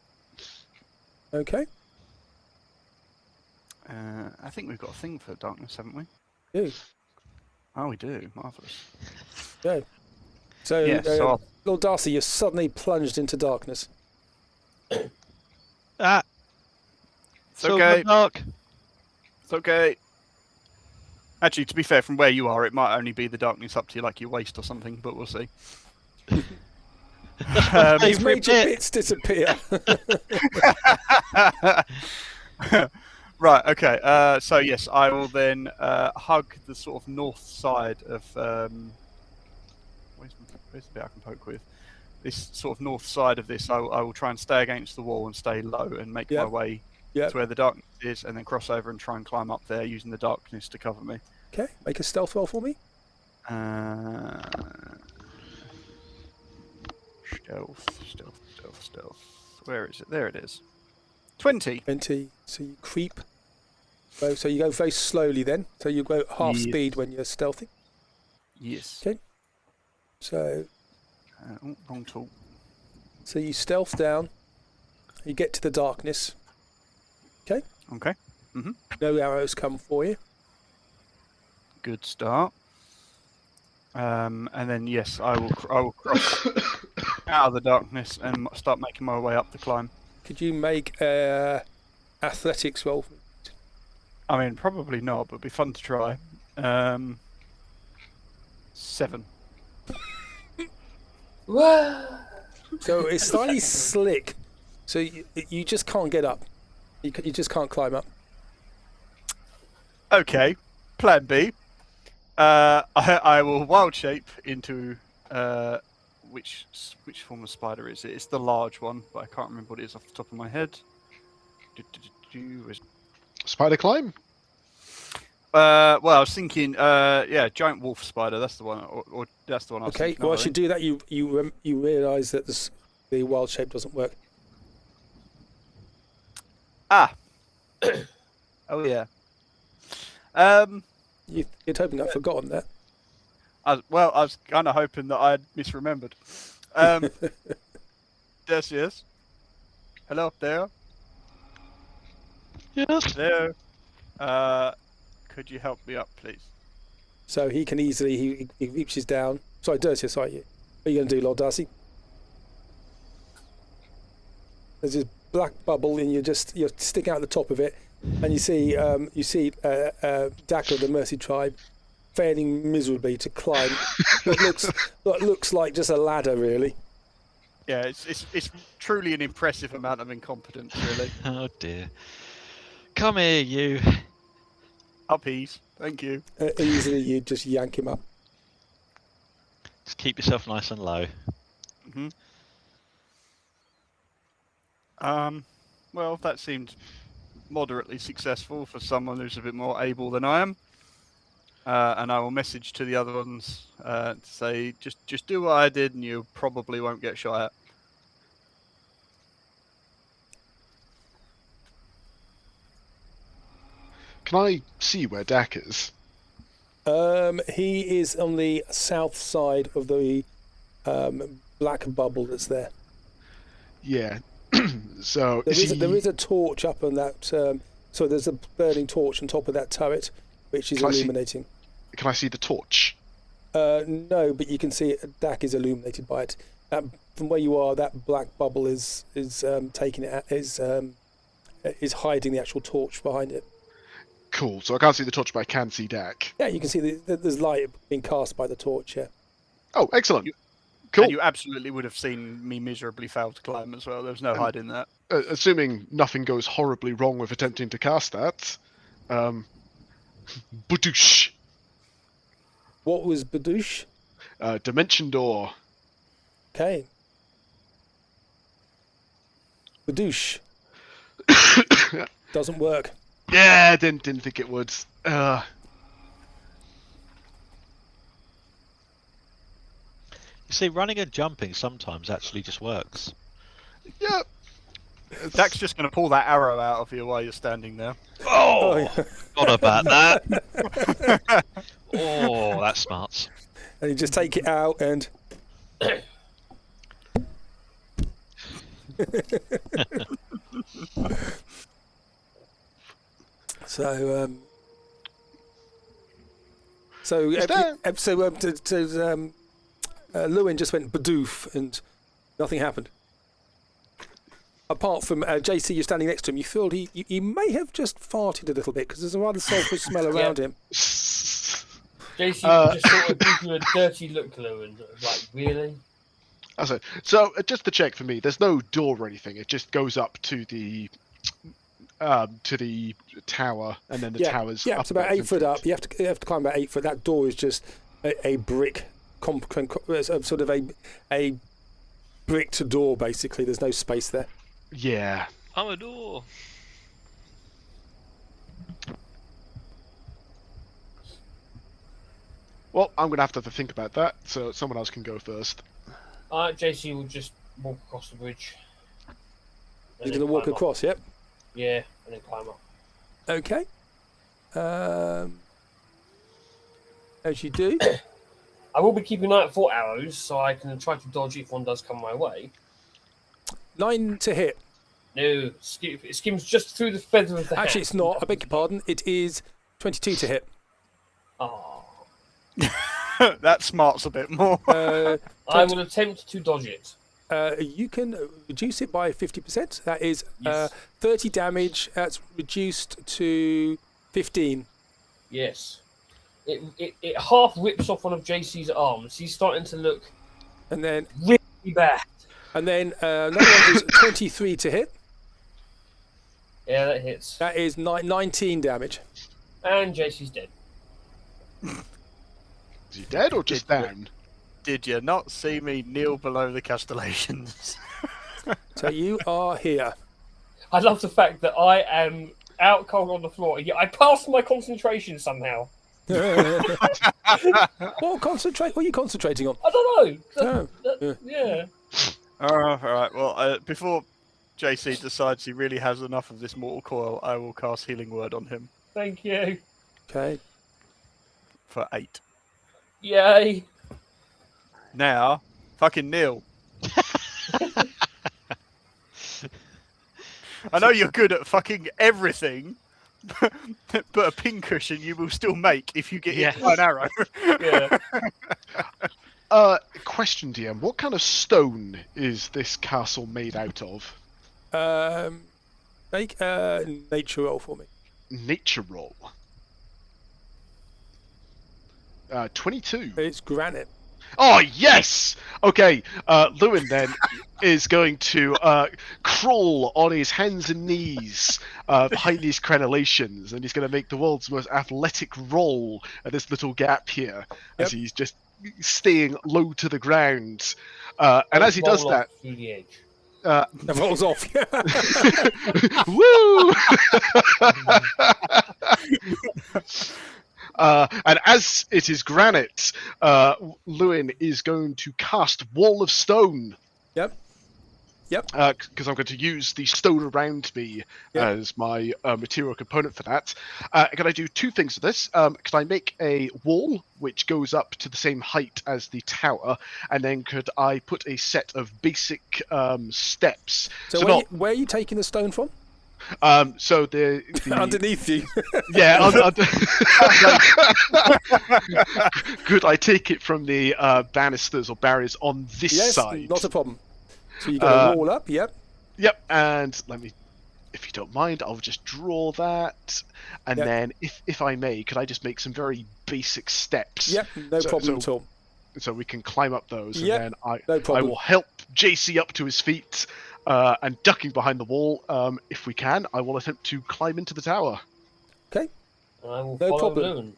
Okay. I think we've got a thing for darkness, haven't we? Do. Oh, we do. Marvelous. Go. So, Yeah, so Lord Darcy, you're suddenly plunged into darkness. Ah, it's okay. Dark. It's okay. Actually, to be fair, from where you are, it might only be the darkness up to like your waist or something, but we'll see. He's made your bits disappear. Right, okay. So yes, I will then hug the sort of north side of where's the bit I can poke with? This sort of north side of this. I will try and stay against the wall and stay low and make my way to where the darkness is, and then cross over and try and climb up there using the darkness to cover me. Okay, make a stealth roll for me. Stealth. Where is it? There it is. 20. 20. So you creep. So you go very slowly then. So you go half Yes. speed when you're stealthing. Yes. Okay. So Wrong tool. so you stealth down. You get to the darkness. Okay. Okay. No arrows come for you. Good start. And then yes, I will cross out of the darkness and start making my way up the climb. Could you make athletics roll? I mean, probably not, but it'd be fun to try. 7. So it's slightly slick. So you just can't get up. You just can't climb up. Okay. Plan B. I will wild shape into which form of spider is it? It's the large one, but I can't remember what it is off the top of my head. Spider climb? Well, I was thinking, giant wolf spider. That's the one, or that's the one. I was Okay. thinking Well, of, as you do that, you realise that the wild shape doesn't work. Ah. Oh yeah. You'd hoping I'd forgotten that. I was kind of hoping that I'd misremembered. Yes. Hello there. Yes. Hello. Could you help me up, please? So he can easily he reaches down. Sorry, Darcy. Sorry, what are you going to do, Lord Darcy? There's this black bubble, and you're sticking out the top of it, and you see Daka of the Mercy tribe failing miserably to climb. What looks like just a ladder, really. Yeah, it's truly an impressive amount of incompetence, really. Oh dear. Come here, you. Uppies, thank you. Easily, you just yank him up. Just keep yourself nice and low. Well, that seemed moderately successful for someone who's a bit more able than I am. And I will message to the other ones to say, just do what I did, and you probably won't get shot at. Can I see where Dak is? He is on the south side of the black bubble that's there. Yeah. So there is a torch up on that. So there's a burning torch on top of that turret, which is illuminating. Can I see the torch? No, but you can see Dak is illuminated by it. From where you are, that black bubble is taking it is hiding the actual torch behind it. Cool. So I can't see the torch, but I can see Dak. Yeah, you can see there's light being cast by the torch. Yeah. Oh, excellent. Cool. And you absolutely would have seen me miserably fail to climb as well. There's no hiding that. Assuming nothing goes horribly wrong with attempting to cast that. Badoosh. What was Badoosh? Dimension door. Okay. Badoosh. Doesn't work. Yeah, didn't think it would. You see, running and jumping sometimes actually just works. Yeah. Dak's just going to pull that arrow out of you while you're standing there. Oh, yeah. Not about that. Oh, that's smart. And you just take it out and. Lewin just went badoof and nothing happened. Apart from JC, you're standing next to him. You feel he may have just farted a little bit because there's a rather sulphurous smell around him. JC just sort of gives you a dirty look, Lewin. Like, really? So just to check for me, there's no door or anything. It just goes up to the tower, and then the tower's yeah, up it's about 8 foot up. You have to climb about 8 foot. That door is just a brick, sort of a bricked door. Basically, there's no space there. Yeah. I'm a door. Well, I'm gonna have to think about that. So someone else can go first. JC will just walk across the bridge. You're going to walk across, yep? Yeah, and then climb up. Okay. As you do. I will be keeping an eye out for arrows, so I can try to dodge if one does come my way. 9 to hit. No, it skims just through the feather of the Actually, hat. it's not. I beg your pardon. It is 22 to hit. Oh. That smarts a bit more. I will attempt to dodge it. You can reduce it by 50%. That is Yes. 30 damage. That's reduced to 15. Yes. It half rips off one of JC's arms. He's starting to look And then really bad. another one is 23 to hit. Yeah, that hits. That is 19 damage. And JC's dead. Is he dead or just down? Did you not see me kneel below the castellations? So you are here. I love the fact that I am out cold on the floor. Yet I passed my concentration somehow. What are you concentrating on? I don't know. Oh, Yeah. All right. Well, before JC decides he really has enough of this mortal coil, I will cast Healing Word on him Thank you. Okay. for 8. Yay. Now, fucking kneel. I know you're good at fucking everything, but a pincushion you will still make if you get hit by an arrow. Yeah. Question, DM. What kind of stone is this castle made out of? Make a nature roll for me. Nature roll. 22. It's granite. Oh, yes! Okay, Lewin then is going to crawl on his hands and knees behind these crenellations, and he's going to make the world's most athletic roll at this little gap here, as he's just staying low to the ground. And as he does that... Through the edge. That rolls off. Woo! And as it is granite, Lewin is going to cast Wall of Stone. Yep. Because I'm going to use the stone around me as my material component for that. Can I do 2 things with this? Can I make a wall which goes up to the same height as the tower, and then could I put a set of basic steps? So where are you taking the stone from? So the Underneath you. yeah. Good. I take it from the banisters or barriers on this Yes, side. not a problem. So you got a wall up, yep. Yep. And let me, if you don't mind, I'll just draw that, and Yep. then, if I may, could I just make some very basic steps? Yep, no problem at all. So we can climb up those, Yep, and then no I problem. will help JC up to his feet, and ducking behind the wall. If we can, I will attempt to climb into the tower. Okay. And I will No follow problem. Lewin.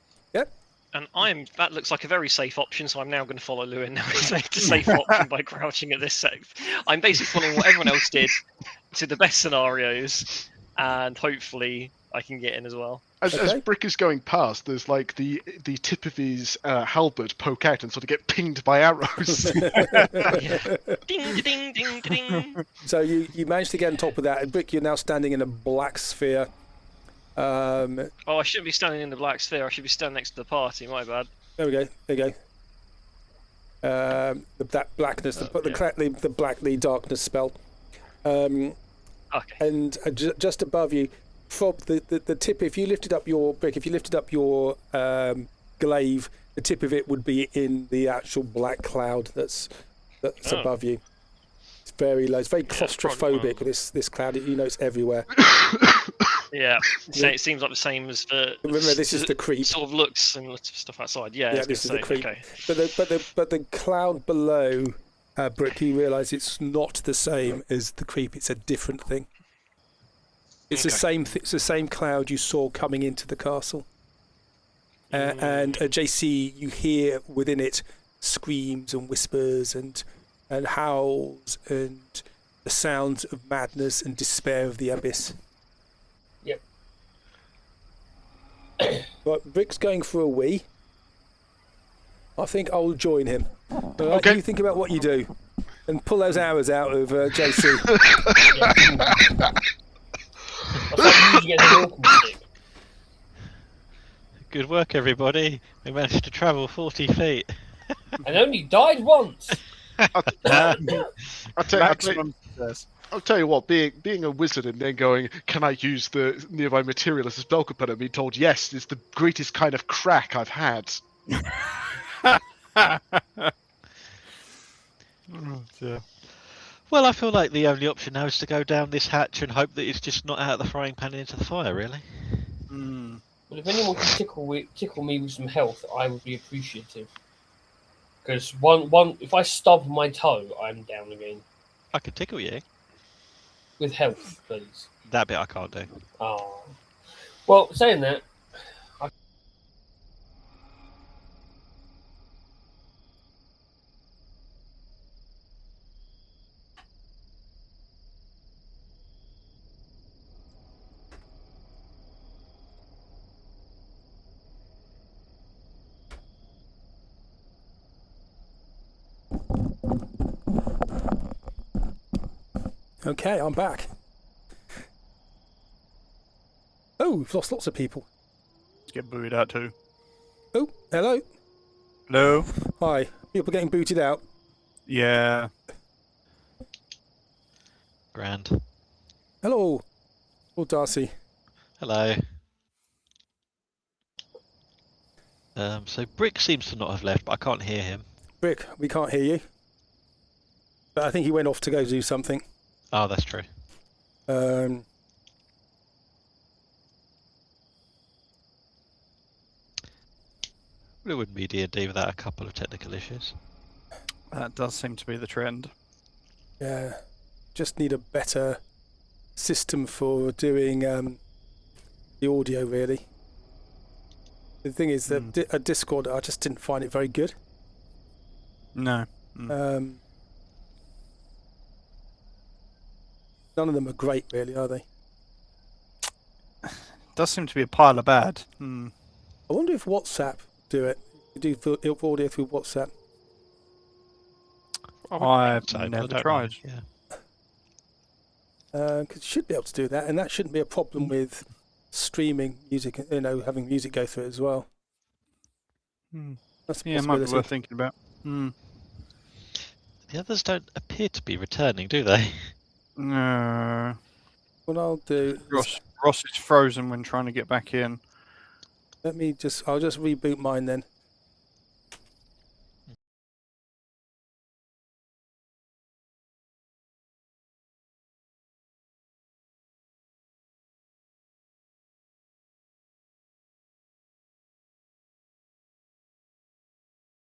And that looks like a very safe option, so I'm now going to follow Lewin. Now he's made a safe option by crouching at this sec. I'm basically following what everyone else did to the best scenarios, and hopefully I can get in as well. As Okay. Brick is going past, there's like the tip of his halberd poke out and sort of get pinged by arrows. Ding, ding, ding, ding. So you managed to get on top of that, and Brick, you're now standing in a black sphere. Oh, I shouldn't be standing in the black sphere. I should be standing next to the party. My bad. There we go. There you go. That blackness, the blackly darkness spell, Okay. and just above you, from the tip. If you lifted up your Brick, if you lifted up your glaive, the tip of it would be in the actual black cloud that's Oh. above you. It's very low. It's very Yeah, it's probably claustrophobic. This cloud, you know, it's everywhere. Yeah. So it seems like the same as the. Remember, this is the creep. Sort of looks similar to stuff outside. Yeah. Yeah, I was this is gonna the say, creep. Okay. But the cloud below, Brick, you realise it's not the same as the creep. It's a different thing. It's the same. It's the same cloud you saw coming into the castle. And JC, you hear within it screams and whispers and howls and the sounds of madness and despair of the abyss. Yep. But Brick's going for a wee. I think I'll join him. All right, Okay. You think about what you do, and pull those arrows out of JC. I thought you usually get an walking stick. Good work, everybody. We managed to travel 40 feet. And only died once. Maximum success. I'll tell you what, being a wizard and then going, can I use the nearby material as a spell component, and being told yes is the greatest kind of crack I've had. Oh, dear. Well, I feel like the only option now is to go down this hatch and hope that it's just not out of the frying pan into the fire, really. Mm. Well, if anyone can tickle me with some health, I would be appreciative. Because if I stub my toe, I'm down again. I could tickle you. With health, please. That bit I can't do. Oh. Well, saying that, Okay, I'm back. Oh, we've lost lots of people. Let's get booted out too. Oh, hello. Hello? Hi. People getting booted out. Yeah. Grand. Hello. Oh, Darcy. Hello. So Brick seems to not have left, but I can't hear him. Brick, we can't hear you. But I think he went off to go do something. Oh, that's true. It wouldn't be D&D without a couple of technical issues. That does seem to be the trend. Yeah. Just need a better system for doing the audio, really. The thing is that a Discord, I just didn't find it very good. No. None of them are great, really, are they? Does seem to be a pile of bad. Hmm. I wonder if WhatsApp do it. You do audio through WhatsApp. I've So, I never don't tried. know, Yeah. Because you should be able to do that, and that shouldn't be a problem with streaming music. You know, having music go through it as well. Hmm. That's a Yeah, it might be possibility. worth thinking about. Hmm. The others don't appear to be returning, do they? No. what I'll do is Ross is frozen when trying to get back in. I'll just reboot mine then.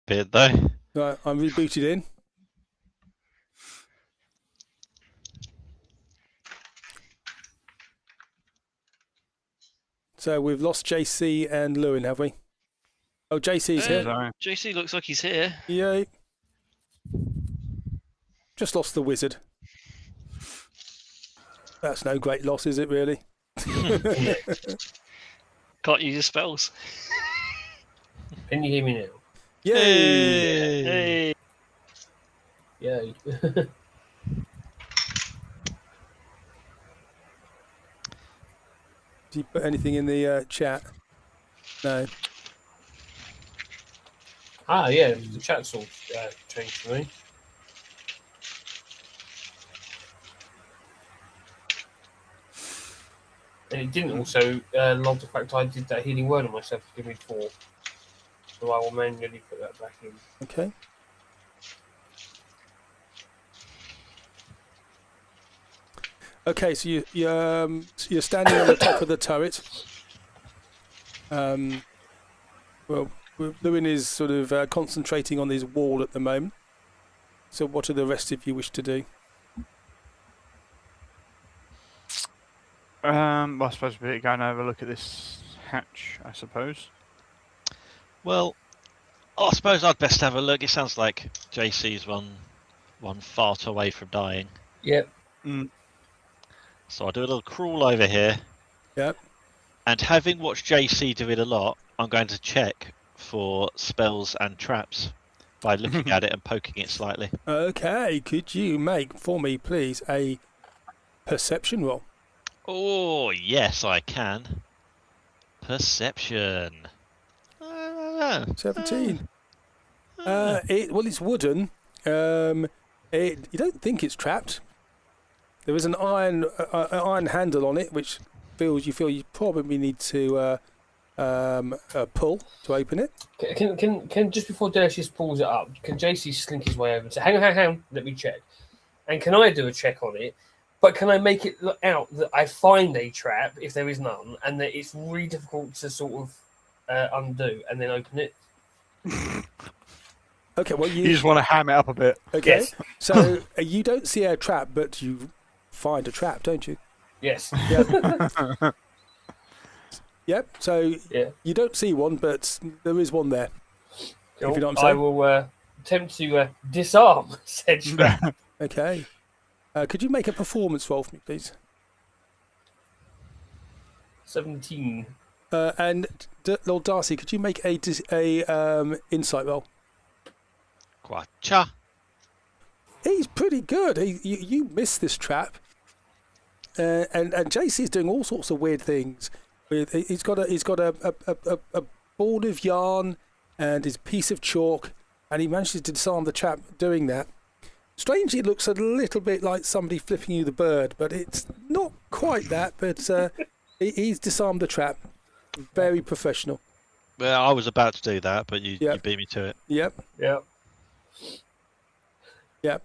Bit though. Right, I'm rebooted in. So we've lost JC and Lewin, have we? Oh, JC's here. Sorry. JC looks like he's here. Yay. Just lost the wizard. That's no great loss, is it really? Can't use his spells. Can you hear me now? Yay! Hey. Yay. Did you put anything in the chat? No. Ah, yeah, the chat's all changed for me. And it didn't also log the fact I did that healing word on myself to give me 4. So I will manually put that back in. Okay. Okay, so you're standing on the top of the turret. Well, Lewin is sort of concentrating on his wall at the moment. So what do the rest of you wish to do? Well, I suppose we're going to have a look at this hatch, I suppose. Well, I suppose I'd best have a look. It sounds like JC's one fart away from dying. Yep. So I'll do a little crawl over here. Yep. And having watched JC do it a lot, I'm going to check for spells and traps by looking at it and poking it slightly. Okay, could you make for me, please, a perception roll? Oh, yes, I can. Perception. 17. It's wooden. You don't think it's trapped. There is an iron handle on it, which you feel you probably need to pull to open it. Can just before Dershis pulls it up, can JC slink his way over and say, hang on, let me check. And can I do a check on it? But can I make it look out that I find a trap, if there is none, and that it's really difficult to sort of undo and then open it? Okay, well You just want to ham it up a bit. Okay, Yes. so you don't see a trap, but you find a trap, don't you? Yes. Yep. Yep. So Yeah. you don't see one, but there is one there. Cool. If you know what I'm I saying. will attempt to disarm said trap. Okay. Could you make a performance roll for me, please? 17. And Lord Darcy, could you make a insight roll? Quacha. He's pretty good. You missed this trap, and JC's doing all sorts of weird things. He's got a board of yarn and his piece of chalk, and he manages to disarm the trap doing that. Strangely, it looks a little bit like somebody flipping you the bird, but it's not quite that. But he's disarmed the trap. Very professional. Well, I was about to do that, but you Yep. beat me to it. Yep. Yeah. Yep.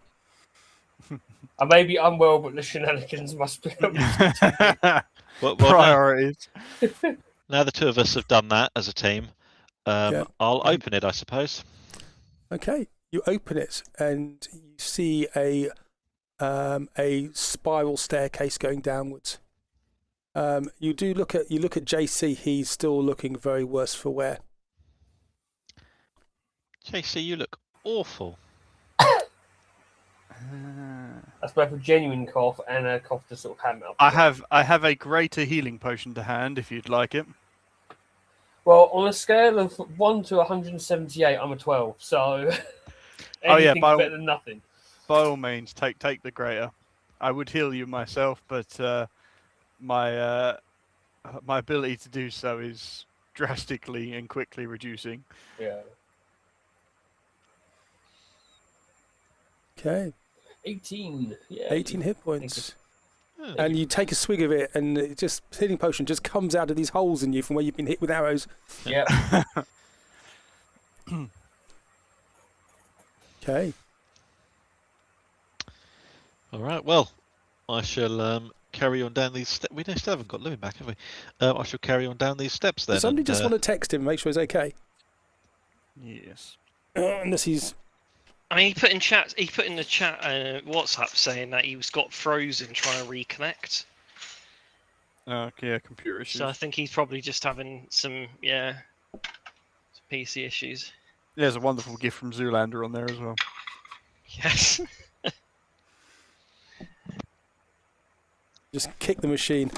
I may be unwell, but the shenanigans must be. Well, Priorities. now the two of us have done that as a team. Yeah. I'll open it, I suppose. Okay. You open it and you see a spiral staircase going downwards. You look at JC. He's still looking very worse for wear. JC, you look awful. That's both a genuine cough and a cough to sort of ham up. I have a greater healing potion to hand if you'd like it. Well, on a scale of 1 to 178, I'm a 12. So Oh, yeah, anything's better than nothing. By all means, take the greater. I would heal you myself, but my ability to do so is drastically and quickly reducing. Yeah. Okay. 18. Yeah. 18 hit points. And you take a swig of it, and it just healing potion just comes out of these holes in you from where you've been hit with arrows. Yeah. Okay. All right. Well, I shall carry on down these steps. We still haven't got Lewin back, have we? I shall carry on down these steps then. Does somebody and, just want to text him and make sure he's okay? Yes. Unless he's. I mean, he put in the chat WhatsApp saying that he got frozen trying to reconnect. Okay, computer issues. So I think he's probably just having some PC issues. There's a wonderful gift from Zoolander on there as well. Yes. Just kick the machine.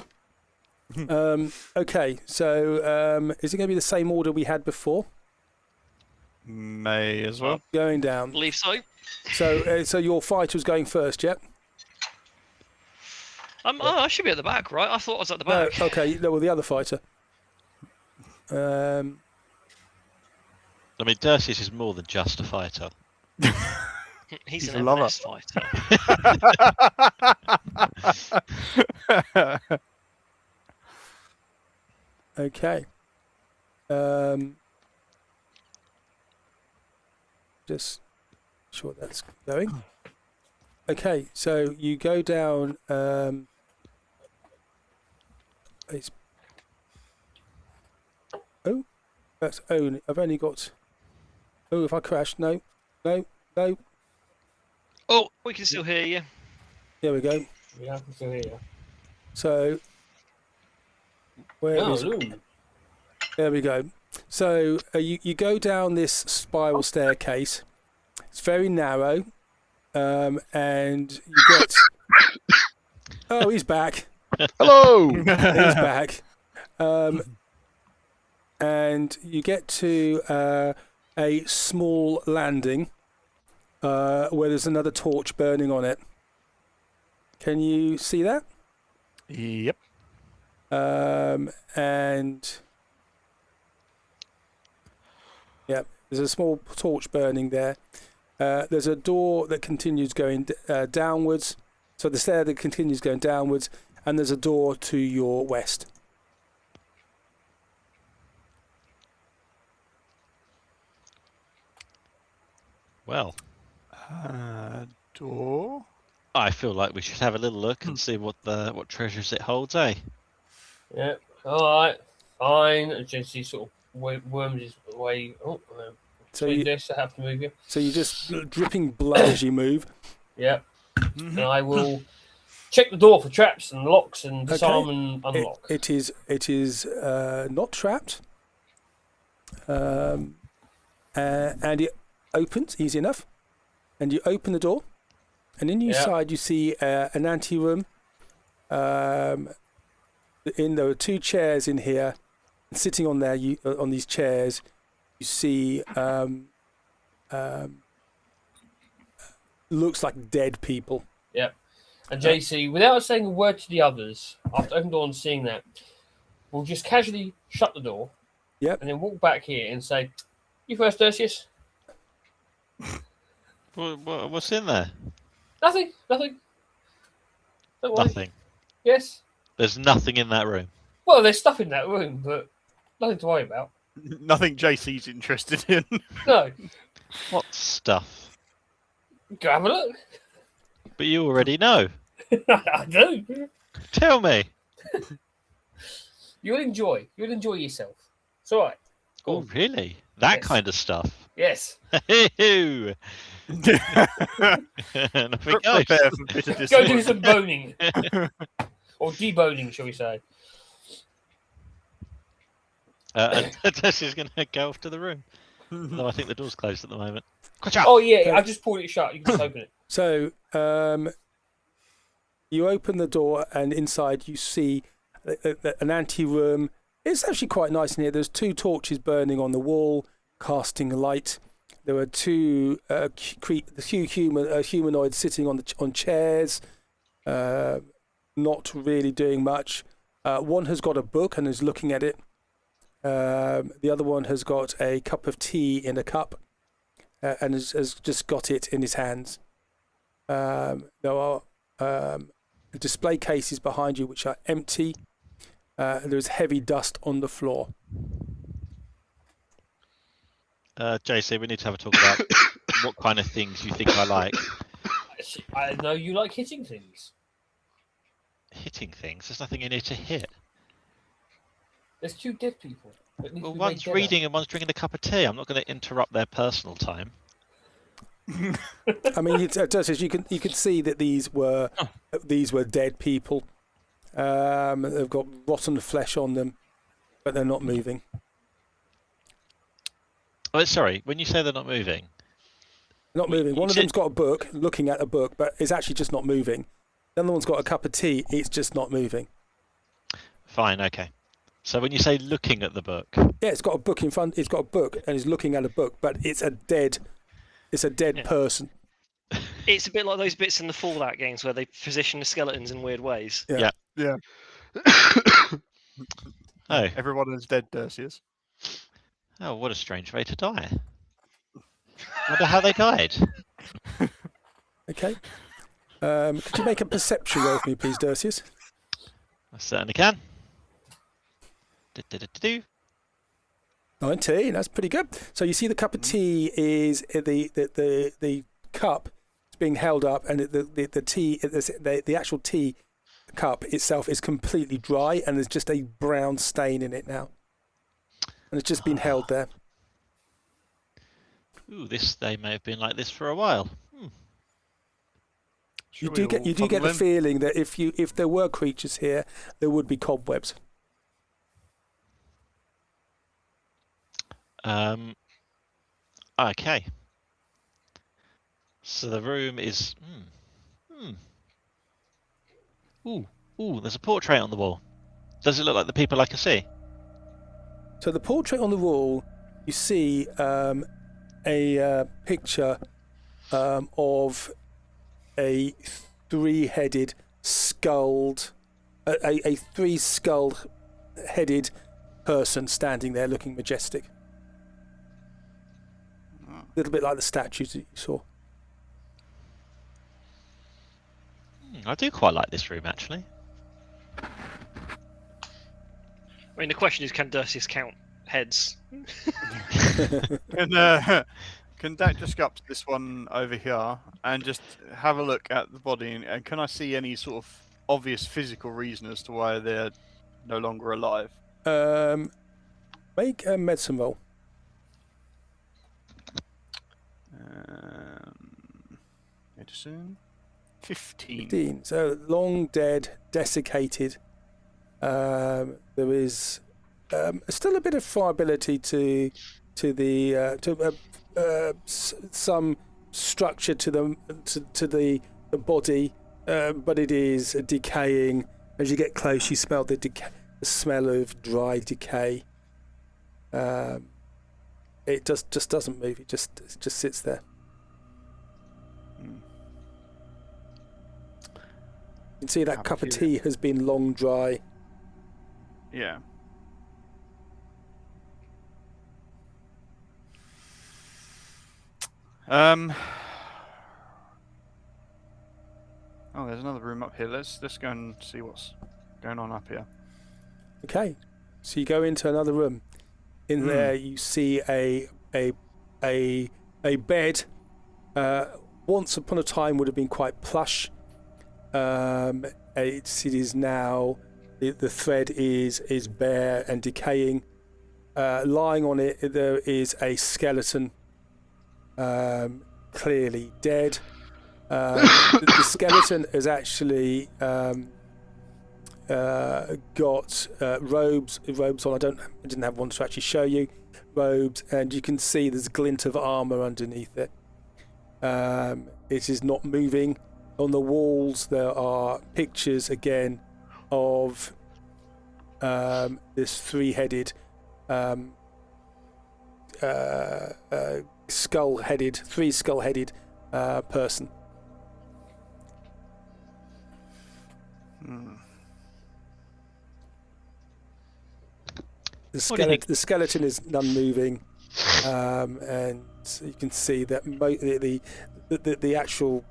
Okay, so is it going to be the same order we had before? May as well. Going I down. believe so. So your fighter's going first, yeah? I should be at the back, right? I thought I was at the back. No, okay, no, well, the other fighter. I mean, Dersius is more than just a fighter. He's a an lover. MS fighter. Okay. Just sure that's going. Okay, so you go down. It's that's own. I've only got. Oh, if I crash, no. Oh, we can still hear you. There we go. Yeah, I can still hear you. So where is it? There we go. So you go down this spiral staircase. It's very narrow, and you get. Oh, he's back. Hello. He's back. And you get to a small landing where there's another torch burning on it. Can you see that? Yep. And yeah, there's a small torch burning there. There's a door that continues going downwards. So the stair that continues going downwards, and there's a door to your west. Well, Door. I feel like we should have a little look and see what treasures it holds, eh? Yeah. All right. Fine. JC sort of worms his way. Oh, So between you, this, I have to move you. so you're just dripping blood as you move. Yeah. And I will check the door for traps and locks and disarm and unlock. It is not trapped, and it opens easy enough. And you open the door, and inside you see an anteroom. There are two chairs in here, and sitting on there, on these chairs, you see looks like dead people. Yep. And JC, without saying a word to the others, after opening the door and seeing that, we'll just casually shut the door. Yep. And then walk back here and say, "You first, Dersius." What's in there? Nothing. Don't worry. Nothing. Yes. There's nothing in that room. Well, there's stuff in that room, but nothing to worry about. Nothing JC's interested in. No. What stuff? Go have a look. But you already know. I do. Tell me. You'll enjoy yourself. It's all right. Oh, really? That Yes. kind of stuff. Yes. Nothing else. Prepare for bitter Go do disappointment. some boning. Or deboning, shall we say. And Tess is going to go off to the room. No, I think the door's closed at the moment. Oh, yeah, I just pulled it shut. You can just open it. So you open the door, and inside you see an anteroom. It's actually quite nice in here. There's two torches burning on the wall, casting light. There are two humanoids sitting on chairs, not really doing much. One has got a book and is looking at it. The other one has got a cup of tea in a cup and has just got it in his hands. There are The display cases behind you, which are empty. There's heavy dust on the floor. JC, we need to have a talk about what kind of things you think I like. I know you like hitting things. Hitting things? There's nothing in here to hit. There's 2 dead people. Well, one's reading and one's drinking a cup of tea. I'm not going to interrupt their personal time. I mean, you can see that these were dead people. They've got rotten flesh on them, but they're not moving. Oh, sorry. When you say they're not moving, Not moving. One of them's got a book, looking at a book, but it's actually just not moving. The other one's got a cup of tea. It's just not moving. fine, okay. So when you say looking at the book, Yeah, it's got a book in front. It's got a book, and it's looking at a book, but it's a dead person. It's a bit like those bits in the Fallout games where they position the skeletons in weird ways. Yeah. Yeah. oh, Everyone is dead, Dersius. oh, what a strange way to die. Wonder how they died. Okay. Could you make a perception roll for me, please, Dersius? I certainly can. Do-do-do-do-do. 19. That's pretty good. So you see, the cup of tea is the cup is being held up, and the tea, the actual tea cup itself is completely dry, and there's just a brown stain in it now, and it's just been held there. Ooh, they may have been like this for a while. You do get the feeling that if there were creatures here, there would be cobwebs. Okay. So the room is. Ooh, there's a portrait on the wall. Does it look like the people I can see? So the portrait on the wall, you see a picture of a three-headed skulled, a three-skull-headed person standing there looking majestic. A little bit like the statues that you saw. I do quite like this room, actually. I mean, the question is, can Dersius count heads? Can Dak just go up to this one over here and just have a look at the body, and can I see any sort of obvious physical reason as to why they're no longer alive? Make a medicine roll. Medicine. 15. 15. So long dead, desiccated. There is still a bit of friability to some structure to the body, but it is decaying. As you get close, you smell the smell of dry decay. It just doesn't move. It just sits there. You can see that cup of tea has been long dry. Yeah. Oh, there's another room up here. Let's go and see what's going on up here. Okay, so you go into another room. In there, you see a bed. Once upon a time, would have been quite plush. It is now the thread is bare and decaying. Lying on it, there is a skeleton. Clearly dead. The skeleton has actually got robes on. I didn't have one to actually show you. Robes, and you can see there's a glint of armor underneath it. It is not moving. On the walls there are pictures again of this three-skull-headed person. The skeleton is non-moving, and you can see that the actual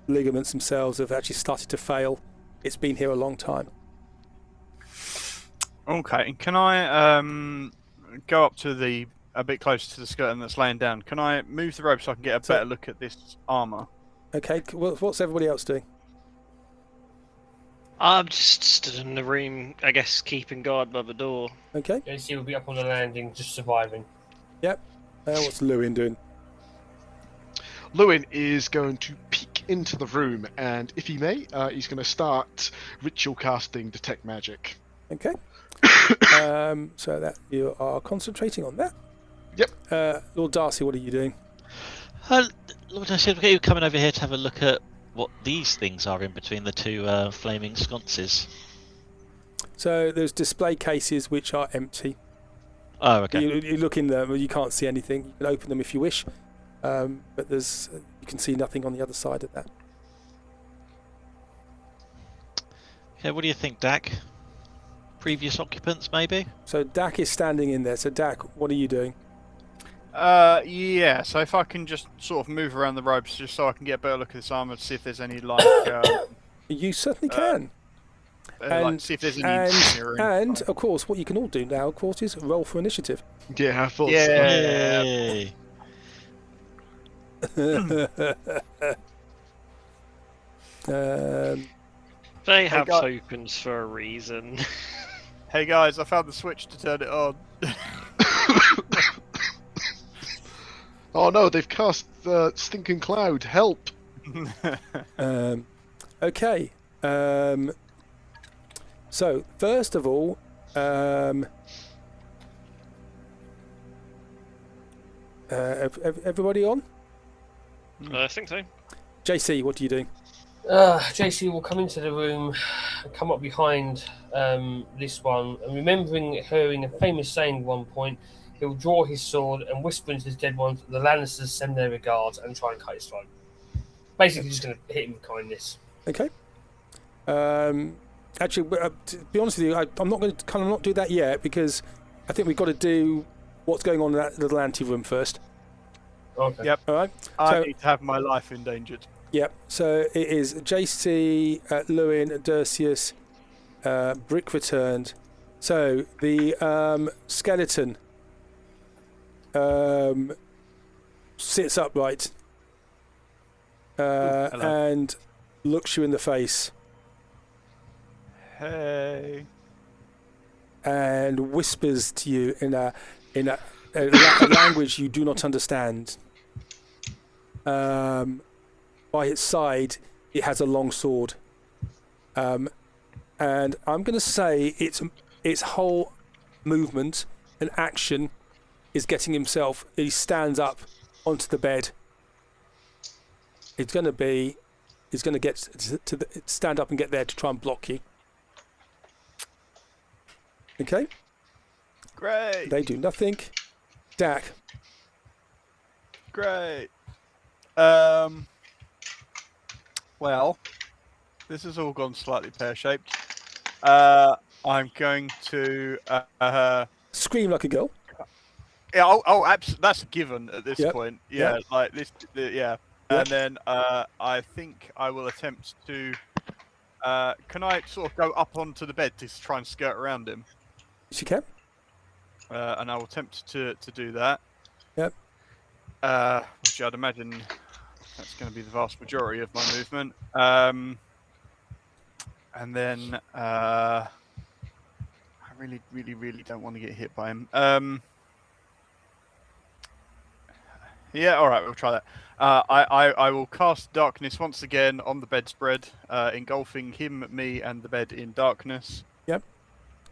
ligaments themselves have actually started to fail. It's been here a long time. Okay, can I go up to a bit closer to the skeleton that's laying down? Can I move the rope so I can get a better look at this armor? Okay, what's everybody else doing? I'm just stood in the room, I guess, keeping guard by the door. Okay. JC will be up on the landing, just surviving. Yep. What's Lewin doing? Lewin is going to peek into the room, and if he may, he's going to start ritual casting Detect Magic. Okay. So that you are concentrating on that. Yep. Lord Darcy, what are you doing? Lord, I said, you coming over here to have a look at what these things are in between the two flaming sconces. So there's display cases which are empty. Oh, okay. You look in them, you can't see anything. You can open them if you wish, but you can see nothing on the other side of that. Okay, what do you think, Dak? Previous occupants, maybe? So Dak is standing in there. So Dak, what are you doing? Yeah, so if I can just sort of move around the ropes just so I can get a better look at this armor to see if there's any, like... You certainly can. like, see if there's any... And of course, what you can all do now, of course, is roll for initiative. Yeah, I thought Yay! They have tokens for a reason. Hey guys, I found the switch to turn it on. Oh no, they've cast the Stinking Cloud. Help! Okay. So first of all, everybody on? I think so. JC, what are you doing? JC will come into the room, come up behind this one, and remembering hearing a famous saying at one point, he'll draw his sword and whisper into his dead ones, the Lannisters send their regards, and try and cut his throat. Basically, just going to hit him with kindness. Okay. Actually, to be honest with you, I'm not going to kind of not do that yet because I think we've got to do what's going on in that little anteroom first. Okay. Yep. All right. I need to have my life endangered. Yep. So it is JC, Lewin, Dersius, Brick returned. So the skeleton sits upright and looks you in the face. Hey. And whispers to you in a language you do not understand. By its side, it has a long sword, and I'm going to say its whole movement and action is getting himself. He stands up onto the bed. He's going to get to stand up and get there to try and block you. Okay. Great. They do nothing. Dak. Great. Well, this has all gone slightly pear-shaped. I'm going to Scream like a girl. Yeah. That's a given at this point. Yeah. Yep. Like this. Yeah. Yep. And then I think I will attempt to. Can I sort of go up onto the bed to try and skirt around him? Yes, you can. And I will attempt to do that. Yep. Which I'd imagine that's going to be the vast majority of my movement. And then I really, really, really don't want to get hit by him. Yeah, all right, we'll try that. I will cast darkness once again on the bedspread, engulfing him, me, and the bed in darkness. Yep.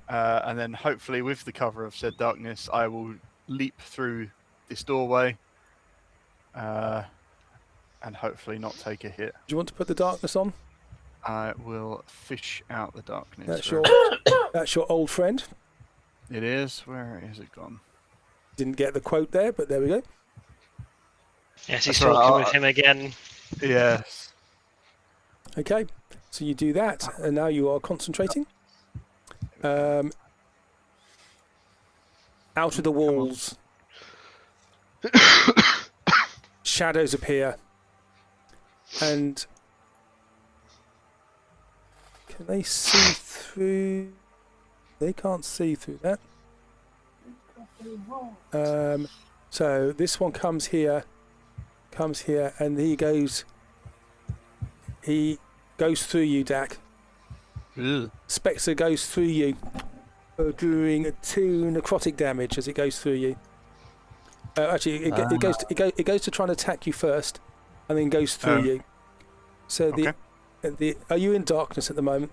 And then hopefully with the cover of said darkness, I will leap through this doorway and hopefully not take a hit. Do you want to put the darkness on? I will fish out the darkness. That's your old friend. It is. Where is it gone? Didn't get the quote there, but there we go. Yes, he's talking with him again. Yes. Okay, so you do that, and now you are concentrating. Out of the walls, shadows appear, and Can they see through? They can't see through that. So this one comes here, and he goes through you, Dak. Ugh. Spectre goes through you, doing 2 necrotic damage as it goes through you. Actually, it goes to try and attack you first, and then goes through you. So are you in darkness at the moment?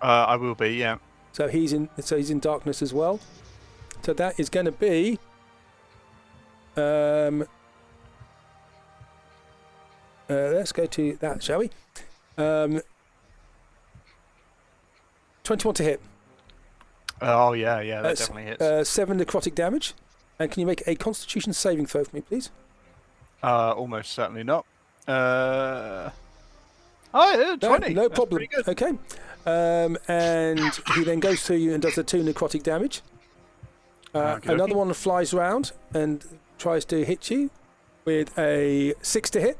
I will be, yeah. So he's in darkness as well. So that is going to be let's go to that, shall we? 21 to hit. Oh yeah, that definitely hits. 7 necrotic damage. And can you make a Constitution saving throw for me, please? Almost certainly not. 20. No That's problem. pretty good. Okay. And he then goes through you and does the 2 necrotic damage. Another one flies around and tries to hit you with a 6 to hit.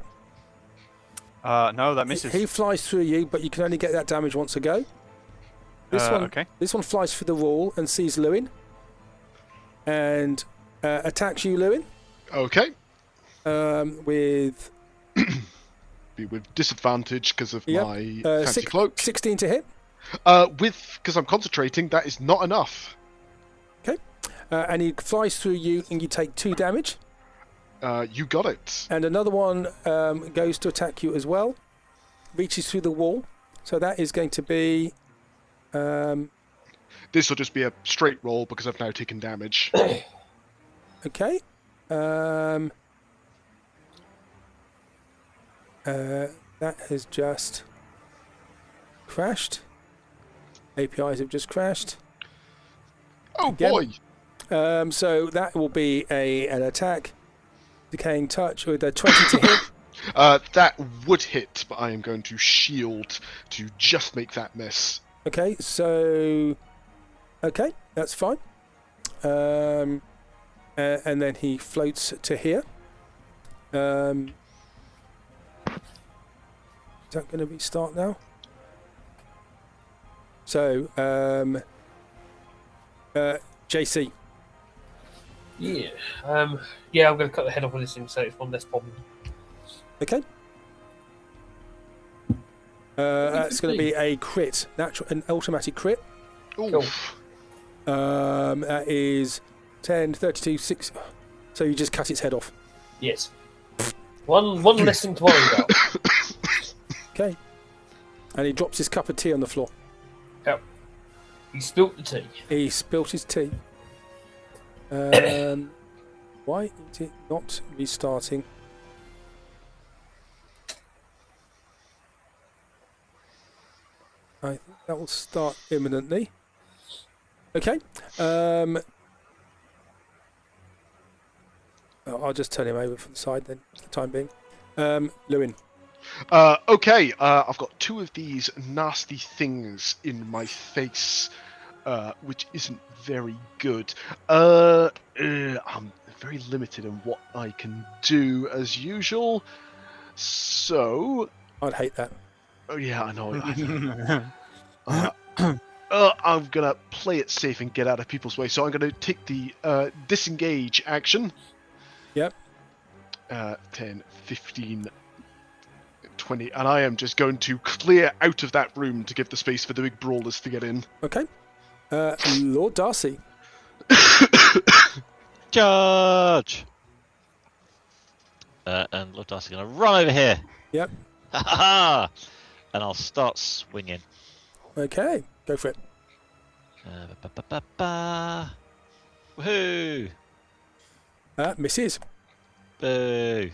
No, that misses. He flies through you, but you can only get that damage once a go. This one flies through the wall and sees Lewin and attacks you, Lewin. Okay. With Be with disadvantage because of my fancy cloak. 16 to hit. Because I'm concentrating, that is not enough. Okay. And he flies through you, and you take 2 damage. You got it. And another one goes to attack you as well. Reaches through the wall. So that is going to be... This will just be a straight roll because I've now taken damage. Okay. That has just crashed. APIs have just crashed. Oh Again. boy! So that will be an attack. Decaying touch with a 20 to hit. That would hit, but I am going to shield to just make that miss. Okay, so... Okay, that's fine. And then he floats to here. Is that going to be start now? So, JC. Yeah. Yeah, I'm going to cut the head off with this thing, so it's one less problem. Okay. That's going to be a crit, an automatic crit. Ooh. That is 10, 32, 6. So you just cut its head off. Yes. One less thing to worry about. Okay. And he drops his cup of tea on the floor. Yep. He spilt the tea. He spilt his tea. Why is it not restarting? I think that will start imminently. Okay. I'll just turn him over from the side then, for the time being. Lewin. Okay, I've got 2 of these nasty things in my face, which isn't very good. I'm very limited in what I can do as usual. So... I'd hate that. Oh yeah, I know. I'm gonna play it safe and get out of people's way. So I'm gonna take the disengage action. Yep. 10, 15, 20, and I am just going to clear out of that room to give the space for the big brawlers to get in. Okay. Lord Darcy. Charge! And Lord Darcy's going to run over here. Yep. Ha ha! And I'll start swinging. Okay, go for it. Woohoo! Misses. Boo!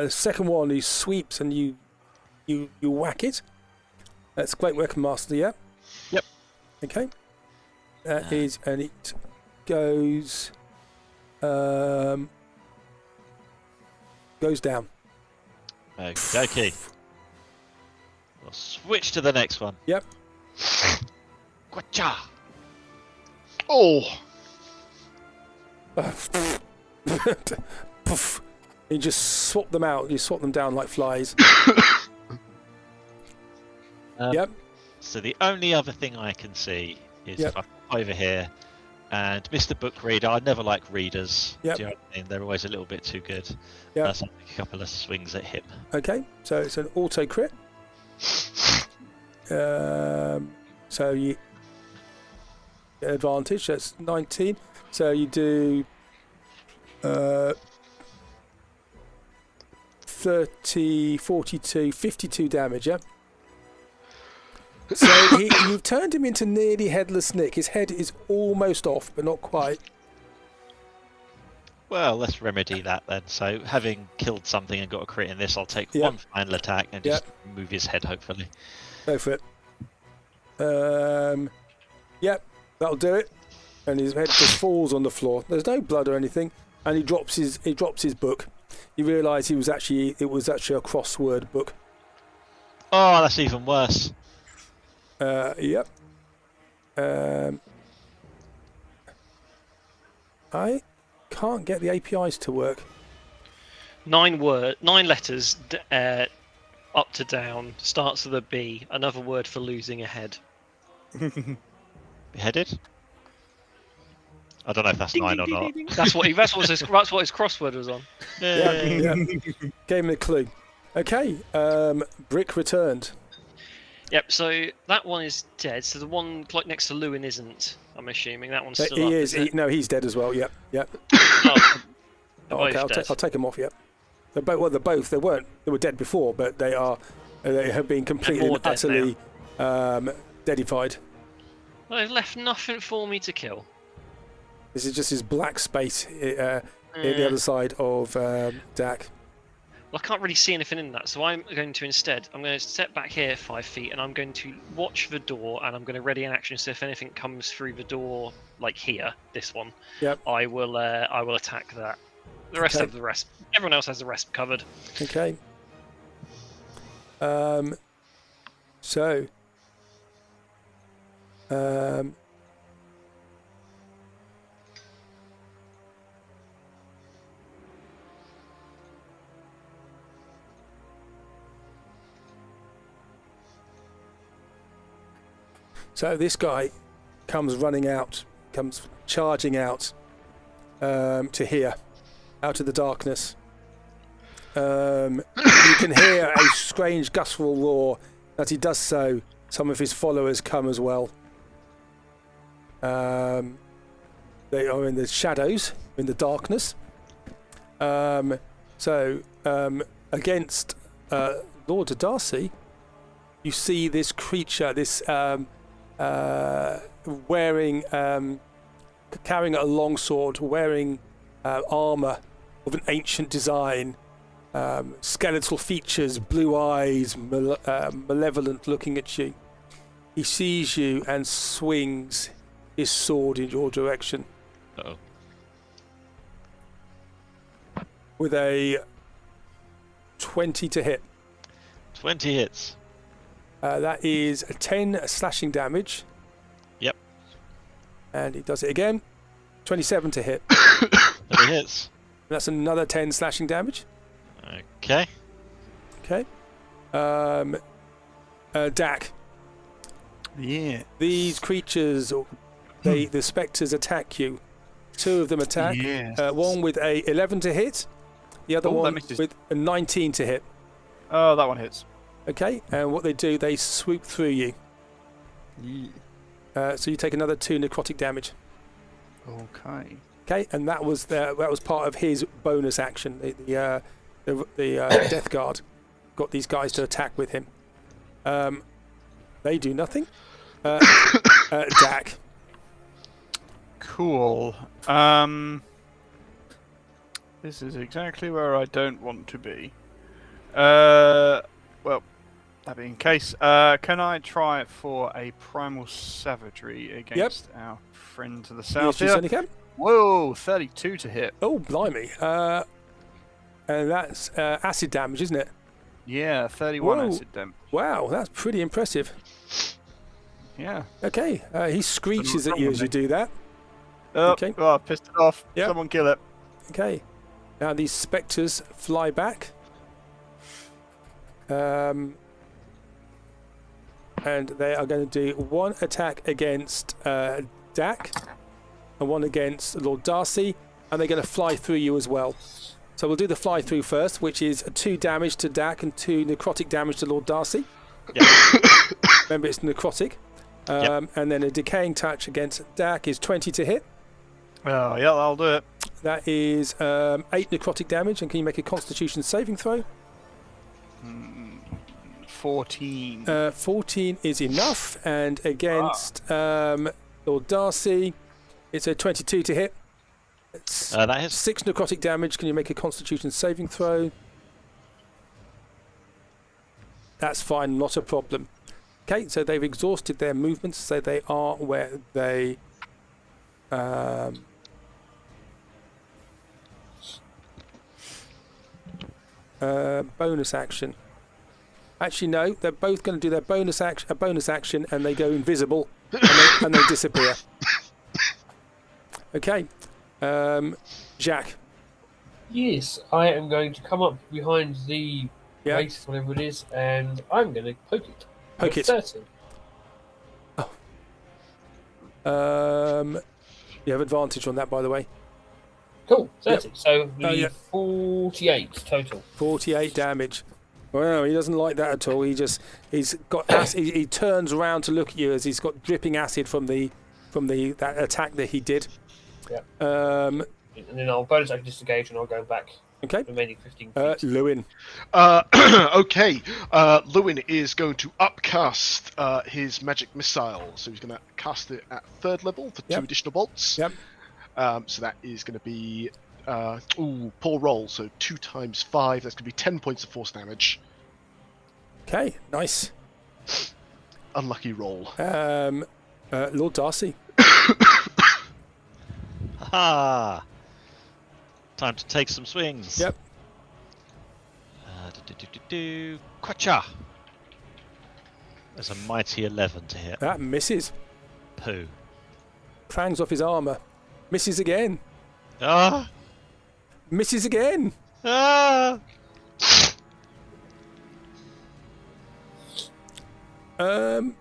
Second one, he sweeps and you whack it. That's great work, Master. Yeah. Yep. Okay. That is, and it goes down. Okay. We'll switch to the next one. Yep. Gotcha! Oh! Poof. You just swap them out. You swap them down like flies. Yep. So the only other thing I can see is Yep. if I come over here and Mr. Book Reader. I never like readers. Yep. Do you know what I mean? They're always a little bit too good. Yep. So I'll make a couple of swings at him. Okay, so it's an auto crit. So you get advantage. That's 19. So you do 30, 42, 52 damage. Yeah. So you've turned him into nearly headless Nick. His head is almost off, but not quite. Well, let's remedy that then. So, having killed something and got a crit in this, I'll take Yep. one final attack and just move his head, hopefully. Go for it. Yep, that'll do it. And his head just falls on the floor. There's no blood or anything, and he drops his book. You realise it was actually a crossword book. Oh, that's even worse. Yep. I can't get the APIs to work. 9 letters, up to down, starts with a B. Another word for losing a head. Beheaded? I don't know if that's Ding, 9 ding, or ding, not. ding, ding. That's what his crossword was on. Yeah. Gave him a clue. Okay. Brick returned. Yep. So that one is dead. So the one next to Lewin isn't. I'm assuming that one's still He up. is. Is it? No, he's dead as well. Yep. Yep. Oh, they're Okay, both dead. I'll take them off. Yep. They're both. Well, they were dead before, but they have been completely more and dead utterly deadified. Well, they've left nothing for me to kill. This is just his black space in the other side of Dak. Well, I can't really see anything in that, so I'm going to step back here 5 feet, and I'm going to watch the door, and I'm going to ready an action. So if anything comes through the door, like here, this one, Yep. I will attack that. The rest of the rest, everyone else has the rest covered. Okay. So. So this guy comes charging out to here, out of the darkness. You can hear a strange guttural roar. As he does so, some of his followers come as well. They are in the shadows, in the darkness. Against Lord Darcy, you see this creature, this wearing, carrying a longsword, wearing armour of an ancient design, skeletal features, blue eyes, malevolent looking at you. He sees you and swings his sword in your direction. Uh-oh. With a 20 to hit. 20 hits. That is a 10 slashing damage. Yep. And he does it again. 27 to hit. 20 hits. That's another 10 slashing damage. Okay. Okay. Dak. Yeah. These creatures, the spectres attack you. 2 of them attack. Yes. One with a 11 to hit. The other one with a 19 to hit. Oh, that one hits. Okay. And what they do, they swoop through you. Yeah. So you take another 2 necrotic damage. Okay. Okay, and that was part of his bonus action. The Death Guard got these guys to attack with him. They do nothing. Dak. Cool. This is exactly where I don't want to be. Well, that being the case, can I try for a primal savagery against our friend to the south Yes, you here? certainly can. Whoa, 32 to hit. Oh, blimey. And that's acid damage, isn't it? Yeah, 31 Whoa. acid damage. Wow, that's pretty impressive. Yeah. Okay, he screeches at you as you do that. Oh, Okay. oh, I pissed it off. Yep. Someone kill it. Okay. Now these spectres fly back. and they are going to do one attack against Dak and one against Lord Darcy, and they're going to fly through you as well. So we'll do the fly through first, which is 2 damage to Dak and 2 necrotic damage to Lord Darcy. Yep. Remember, it's necrotic. And then a decaying touch against Dak is 20 to hit. Oh, yeah, I'll do it. That is 8 necrotic damage, and can you make a Constitution saving throw? 14. 14 is enough, and against Lord Darcy, it's a 22 to hit. It's That hits. 6 necrotic damage. Can you make a Constitution saving throw? That's fine, not a problem. Okay, so they've exhausted their movements, so they are where they... bonus action. Actually, no, they're both going to do their bonus action, and they go invisible, and they disappear. Okay, Jack. Yes, I am going to come up behind the Wraith, whatever it is, and I'm going to poke it. Poke it. 30. You have advantage on that, by the way. Cool, 30. Yep. So Oh, yeah. 48 total. 48 damage. Well, he doesn't like that at all. He's got acid. He turns around to look at you as he's got dripping acid from that attack that he did. Yep. Um, And then I'll bonus action disengage, and I'll go back. Okay. Remaining 15 feet. Lewin. Okay. Lewin is going to upcast his magic missile. So he's going to cast it at 3rd level for 2 additional bolts. Yep. So that is going to be... poor roll. So 2 times 5. That's going to be 10 points of force damage. Okay, nice. Unlucky roll. Lord Darcy. Ha! Time to take some swings. Yep. Quacha! There's a mighty 11 to hit. That misses. Poo. Clangs off his armour. Misses again. Ah! Misses again. Ah! No,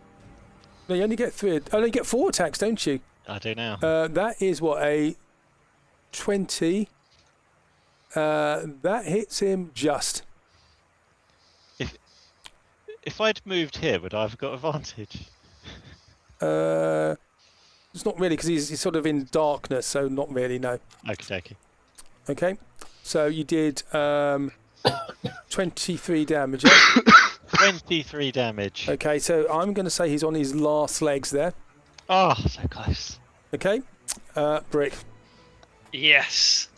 you only get 3. Only get 4 attacks, don't you? I do now. That is what, a 20. That hits him just. If I'd moved here, would I have got advantage? It's not really, because he's sort of in darkness, so not really, no. Okie Okay, so you did 23 damage. Yeah? 23 damage. Okay, so I'm going to say he's on his last legs there. Oh, so close. Okay, Brick. Yes.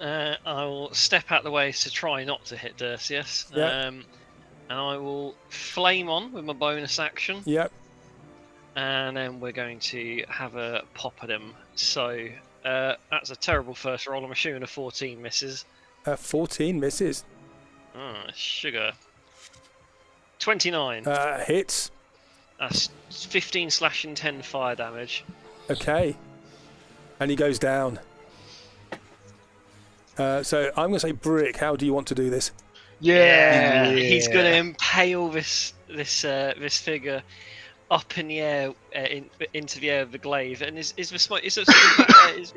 I will step out the way to try not to hit Dersius. Yeah. And I will flame on with my bonus action. Yep. And then we're going to have a pop at him. So that's a terrible first roll. I'm assuming a 14 misses. 14 misses. Sugar. 29. Hits. That's 15 slashing, 10 fire damage. Okay. And he goes down. So I'm going to say, Brick, how do you want to do this? Yeah. He's going to impale this figure up in the air, into the air of the glaive. And is the smoke? Is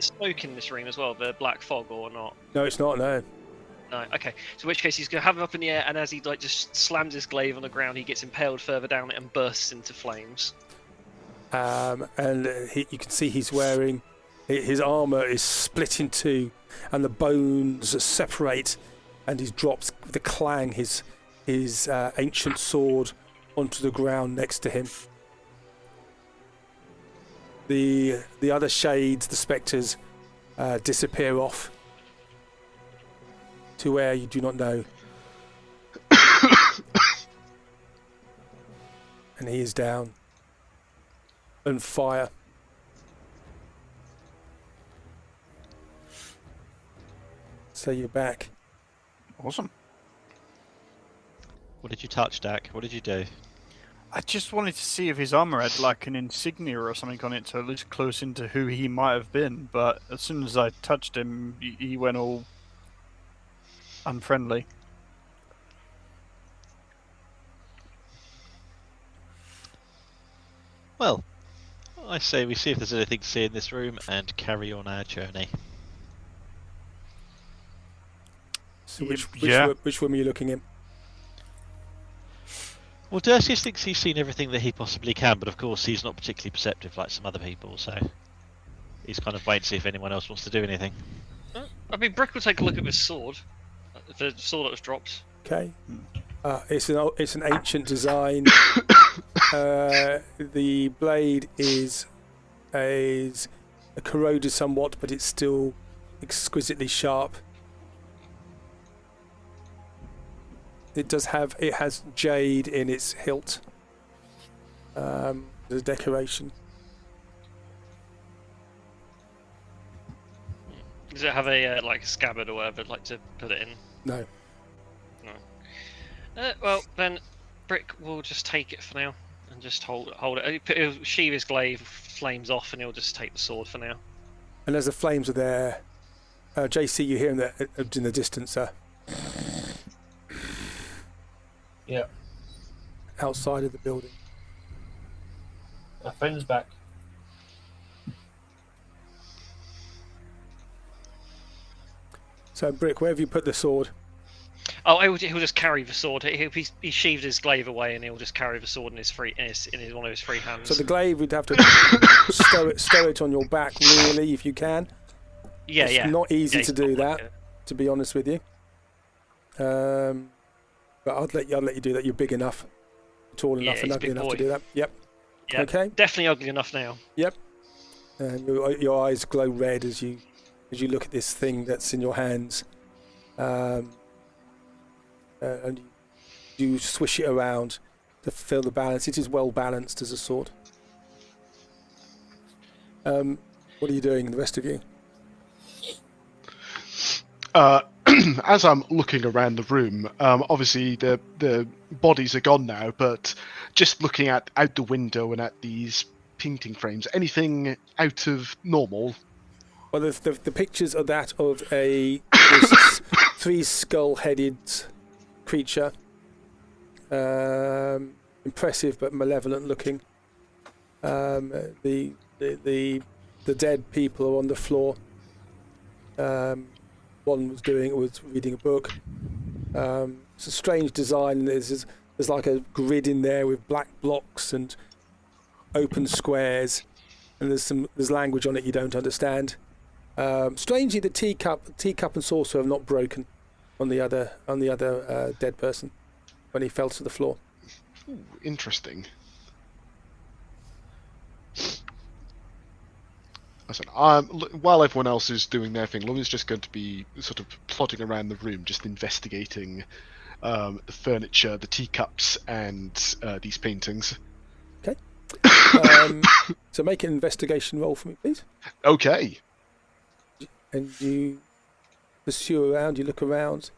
smoke in this room as well? The black fog or not? No, it's not. No. No. Okay. So in which case he's going to have it up in the air, and as he just slams his glaive on the ground, he gets impaled further down it and bursts into flames. And you can see he's wearing. His armour is split in 2, and the bones separate, and he drops with a clang his ancient sword onto the ground next to him. The other shades, the spectres, disappear off to where you do not know. And he is down. On fire. So you're back. Awesome. What did you touch, Dak? What did you do? I just wanted to see if his armor had like an insignia or something on it to at least close into who he might have been, but as soon as I touched him, he went all unfriendly. Well, I say we see if there's anything to see in this room and carry on our journey. So Yeah. which room are you looking in? Well, Dersius thinks he's seen everything that he possibly can, but of course he's not particularly perceptive like some other people, so he's kind of waiting to see if anyone else wants to do anything. I mean, Brick will take a look at this sword. The sword that was dropped. Okay. It's an ancient design. The blade is corroded somewhat, but it's still exquisitely sharp. It has jade in its hilt. The decoration. Does it have a like a scabbard or whatever, like to put it in? No. Well, then Brick will just take it for now and just hold it. He'll sheave his glaive, flames off, and he'll just take the sword for now. And as the flames are there, JC, you hear him there in the distance, Yeah. outside of the building. Our friend's back. So, Brick, where have you put the sword? Oh, he'll just carry the sword. He sheaved his glaive away, and he'll just carry the sword in his one of his free hands. So the glaive, we'd have to stow it on your back, really, if you can. Yeah, it's yeah. not easy Yeah, to he's do not that, like a- to be honest with you. But I'd let you do that. You're big enough, tall enough, Yeah, and he's a ugly big enough boy. to do that. Yep. Yeah, Okay. definitely ugly enough now. Yep. And your eyes glow red as you look at this thing that's in your hands, and you swish it around to feel the balance. It is well balanced as a sword. What are you doing, the rest of you? As I'm looking around the room, obviously the bodies are gone now, but just looking out the window and at these painting frames, anything out of normal? Well, the pictures are that of this three skull-headed creature, impressive but malevolent looking. The dead people are on the floor. One was reading a book. It's a strange design. There's like a grid in there with black blocks and open squares, and there's language on it you don't understand. Strangely, the teacup and saucer have not broken on the other dead person when he fell to the floor. Ooh, interesting. I said, while everyone else is doing their thing, Louis is just going to be sort of plodding around the room, just investigating the furniture, the teacups, and these paintings. Okay. So make an investigation roll for me, please. Okay. And you pursue around, you look around.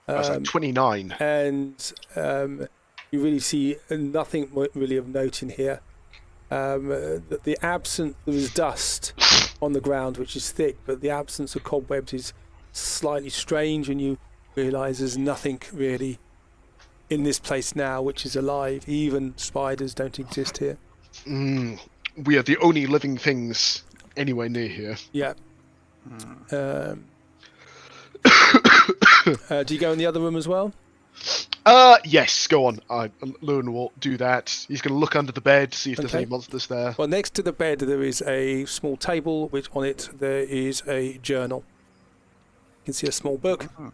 That's like 29. And you really see nothing really of note in here. There is dust on the ground, which is thick, but the absence of cobwebs is slightly strange, and you realise there's nothing really in this place now which is alive. Even spiders don't exist here. We are the only living things anywhere near here. Yeah. Do you go in the other room as well? Yes, go on. Lewin will do that. He's going to look under the bed, see if there's Okay. any monsters there. Well, next to the bed there is a small table, which on it there is a journal. You can see a small book. I'm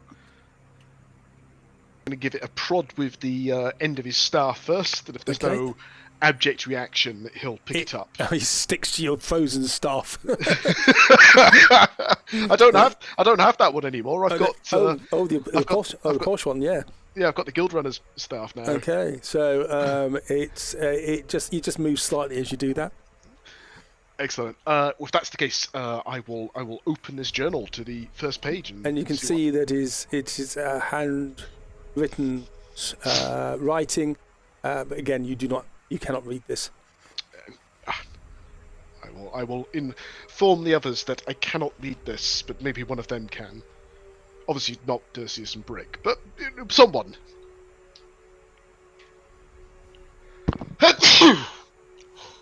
going to give it a prod with the end of his staff first, and if there's Okay. no abject reaction, he'll pick it up. He sticks to your frozen staff. I don't have that one anymore. I've got the posh one, yeah. yeah, I've got the Guild Runner's staff now. Okay, so you just move slightly as you do that. Excellent. If that's the case, I will open this journal to the first page, And you can see that it is handwritten writing, but again, you cannot read this. I will inform the others that I cannot read this, but maybe one of them can. Obviously not Dersius and Brick, but someone.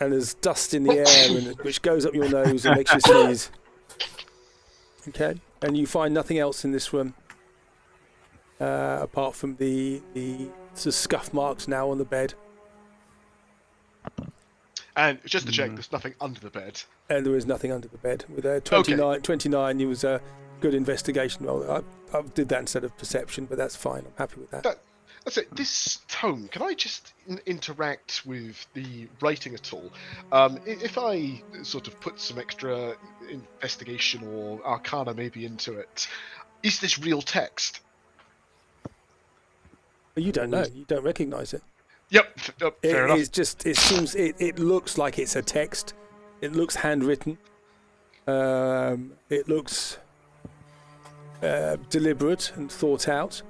and there's dust in the air, which goes up your nose and makes you sneeze. Okay, and you find nothing else in this room apart from the scuff marks now on the bed. And just to check, there's nothing under the bed. And there is nothing under the bed. With a 29, it was a good investigation roll. I did that instead of perception, but that's fine. I'm happy with that. That's it. This tome, can I just interact with the writing at all? If I sort of put some extra investigation or arcana maybe into it, is this real text? Well, you don't know. You don't recognise it. Yep, fair enough. It's just, it seems, it looks like it's a text. It looks handwritten. It looks deliberate and thought out.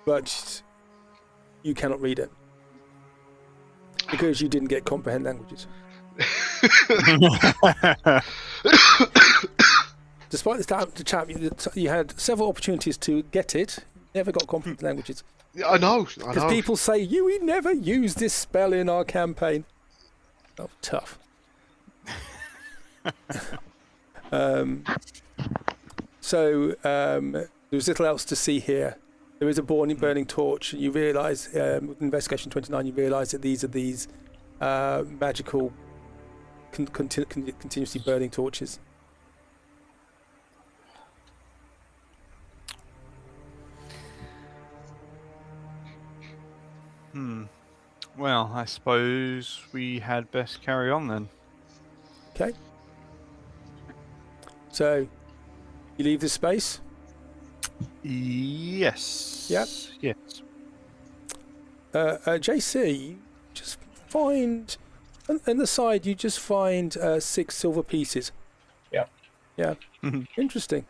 But you cannot read it because you didn't get comprehend languages. Despite the chap, you had several opportunities to get it. Never got comprehend languages. I know. Because people say, we never use this spell in our campaign. Oh, tough. There's little else to see here. There is a burning torch, and you realise, with Investigation 29, you realise that these are magical, continuously burning torches. Well, I suppose we had best carry on then. Okay. So, you leave this space? Yes. Yep. Yes. JC, you just find... On the side, you just find 6 silver pieces. Yeah. Yeah. Interesting.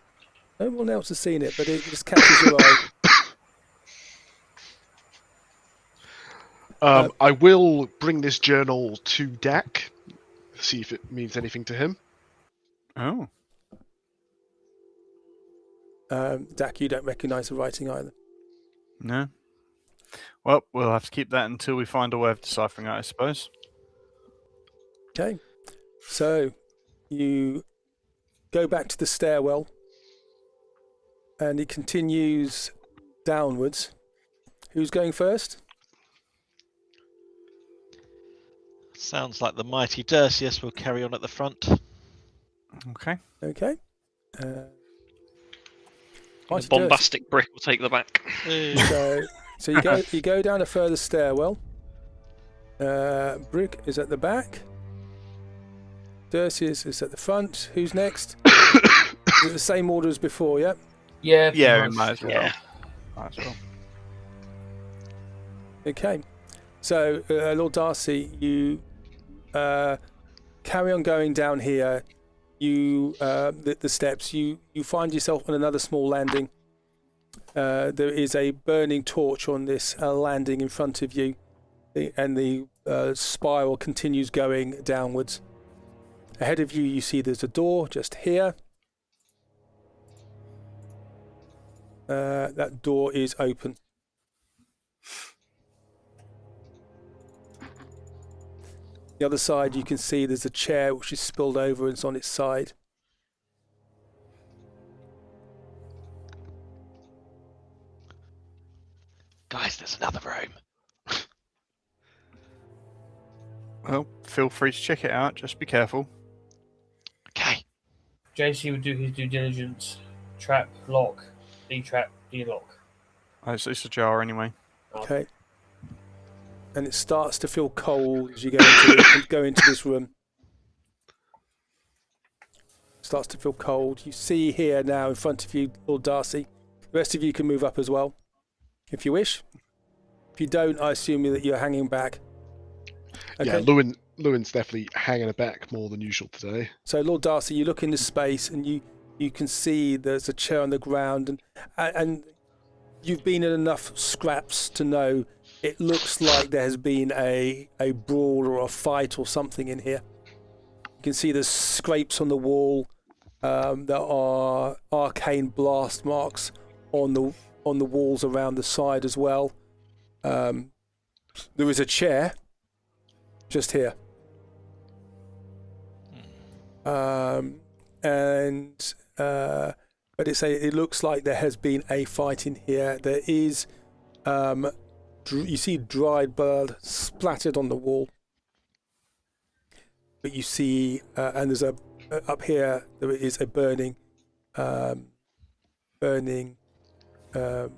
No one else has seen it, but it just catches your eye. I will bring this journal to Dak, see if it means anything to him. Oh. Dak, you don't recognise the writing either. No. Well, we'll have to keep that until we find a way of deciphering it, I suppose. Okay. So, you go back to the stairwell, and it continues downwards. Who's going first? Sounds like the mighty Dersius will carry on at the front. Okay. Okay. The bombastic brick will take the back. So you go down a further stairwell. Brick is at the back. Dersius is at the front. Who's next? Is it the same order as before? Yep. Yeah. Yeah, we might as well. Yeah. Might as well. Okay. So, Lord Darcy, you carry on going down here. You the steps. You find yourself on another small landing. There is a burning torch on this landing in front of you, and the spiral continues going downwards. Ahead of you, you see there's a door just here. That door is open. The other side, you can see there's a chair which is spilled over and it's on its side. Guys, there's another room. Well, feel free to check it out. Just be careful. Okay. JC would do his due diligence. Trap, lock, D-trap, D-lock. Oh, it's ajar anyway. Okay. And it starts to feel cold as you go into this room. Starts to feel cold. You see here now in front of you, Lord Darcy. The rest of you can move up as well, if you wish. If you don't, I assume that you're hanging back. Okay. Yeah, Lewin's definitely hanging back more than usual today. So, Lord Darcy, you look into space and you can see there's a chair on the ground, and you've been in enough scraps to know it looks like there has been a brawl or a fight or something in here. You can see there's scrapes on the wall. There are arcane blast marks on the walls around the side as well. There is a chair just here. But it looks like there has been a fight in here. There is, you see dried blood splattered on the wall. But you see, and there's up here there is a burning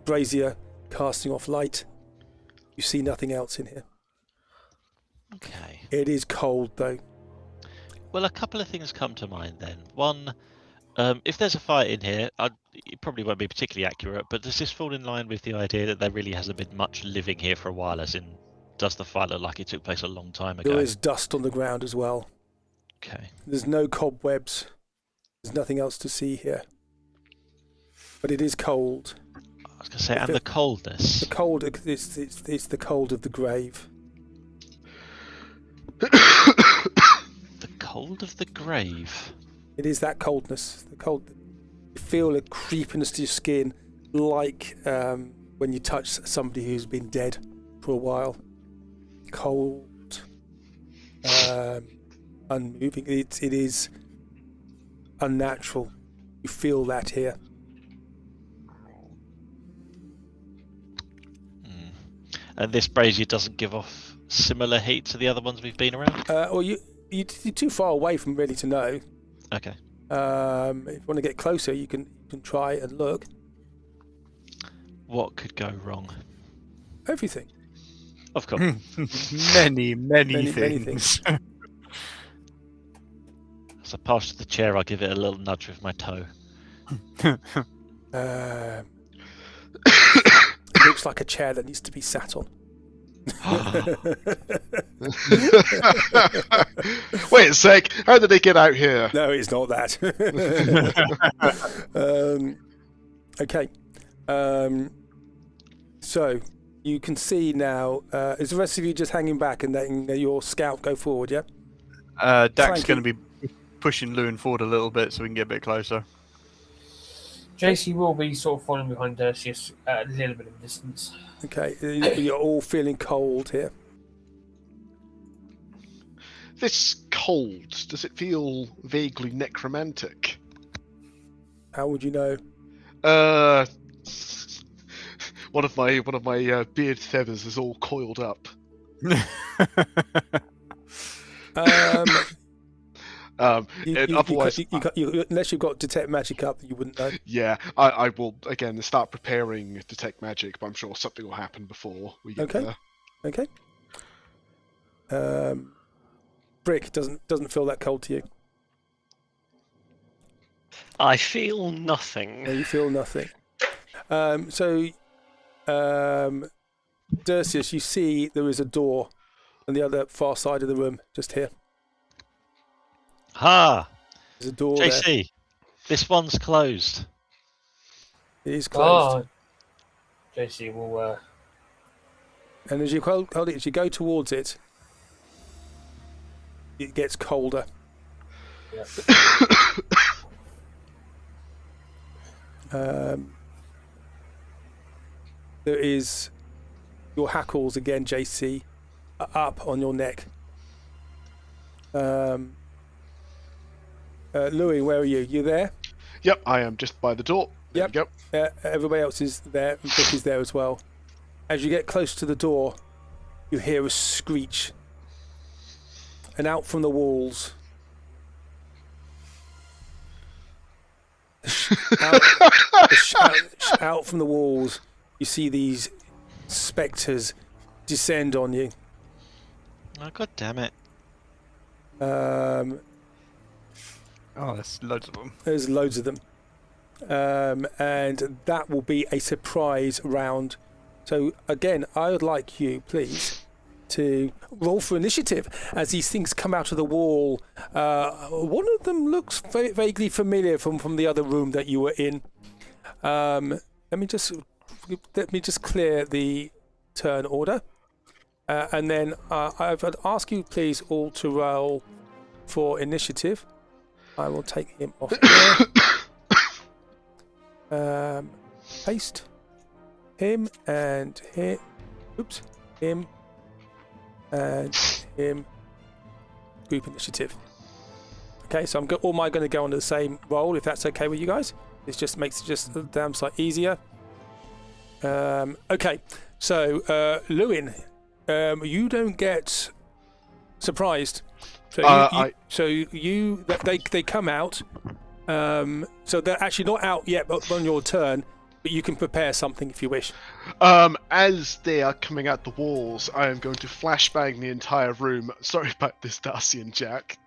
brazier casting off light. You see nothing else in here. Okay. It is cold though. Well, a couple of things come to mind then. One, if there's a fight in here, it probably won't be particularly accurate, but does this fall in line with the idea that there really hasn't been much living here for a while, as in, does the fight look like it took place a long time ago? There is dust on the ground as well. Okay. There's no cobwebs. There's nothing else to see here. But it is cold. I was going to say, and the coldness. The cold, it's the cold of the grave. The cold of the grave. It is that coldness. The cold. You feel a creepiness to your skin, like when you touch somebody who's been dead for a while. Cold, unmoving. It is unnatural. You feel that here. And this brazier doesn't give off similar heat to the other ones we've been around? Well, you're too far away from really to know. Okay. If you want to get closer, you can try and look. What could go wrong? Everything. Of course. Many things. Many things. As I pass to the chair, I'll give it a little nudge with my toe. It looks like a chair that needs to be sat on. Wait a sec. How did they get out here? No, it's not that. Okay. So you can see now. Is the rest of you just hanging back and letting your scout go forward? Yeah. Dak's going to be pushing Lewin forward a little bit so we can get a bit closer. JC will be sort of following behind Dersius at a little bit of distance. Okay. You're all feeling cold here. This cold, does it feel vaguely necromantic? How would you know? One of my beard feathers is all coiled up. Otherwise, unless you've got detect magic up, you wouldn't know. Yeah, I will again start preparing detect magic, but I'm sure something will happen before we get there. Okay. Brick doesn't feel that cold to you. I feel nothing. No, you feel nothing. Dersius, you see there is a door on the other far side of the room, just here. Ha! There's a door JC, there. this one's closed. It is closed. JC will... And as you hold it, as you go towards it, it gets colder. Yeah. There is your hackles again, JC, are up on your neck. Louis, where are you? You there? Yep, I am just by the door. Yep. Everybody else is there. Vic is there as well. As you get close to the door, you hear a screech. And out from the walls, out from the walls, you see these spectres descend on you. Oh, God damn it. Oh, there's loads of them. There's loads of them. And that will be a surprise round. So again, I would like you, please, to roll for initiative as these things come out of the wall. One of them looks vaguely familiar from the other room that you were in. Let me just clear the turn order, and then I would ask you, please, all to roll for initiative. I will take him off there. Paste him and him. Oops, him and him group initiative. Okay, so all mine going to go on the same roll, if that's okay with you guys. It just makes it just a damn sight easier. Okay, so Lewin, you don't get surprised. So they come out. So they're actually not out yet, but on your turn. But you can prepare something if you wish. As they are coming out the walls, I am going to flashbang the entire room. Sorry about this, Darcy and Jack.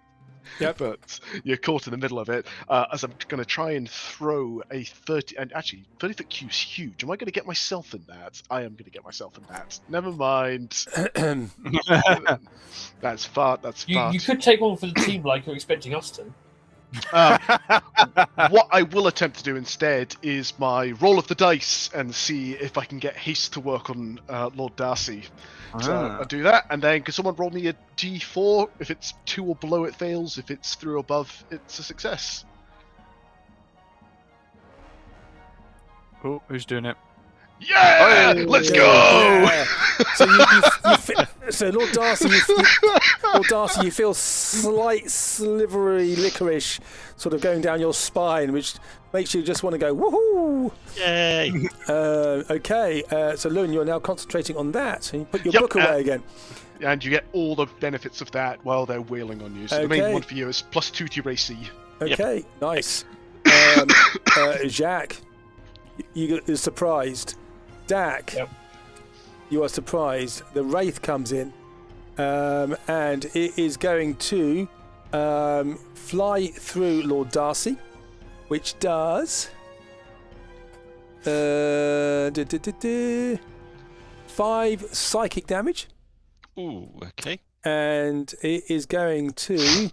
Yep. But you're caught in the middle of it. As I'm going to try and throw a 30... And actually, 30-foot cube's huge. Am I going to get myself in that? I am going to get myself in that. Never mind. That's fart. You could take one for the team like you're expecting us to. What I will attempt to do instead is my roll of the dice and see if I can get haste to work on Lord Darcy. So I'll do that, and then can someone roll me a d4? If it's 2 or below, it fails. If it's 3 or above, it's a success. Oh, who's doing it? Yeah! Let's go! Yeah. So Lord Darcy, you feel slight slivery licorice sort of going down your spine, which makes you just want to go woohoo! Yay! Okay, so Lewin, you're now concentrating on that, and you put your book away again. And you get all the benefits of that while they're wailing on you. So the main one for you is +2 to your AC. Okay, nice. Jacques, you're surprised. Dak, you are surprised. The Wraith comes in, and it is going to fly through Lord Darcy, which does 5 psychic damage. Ooh, okay. And it is going to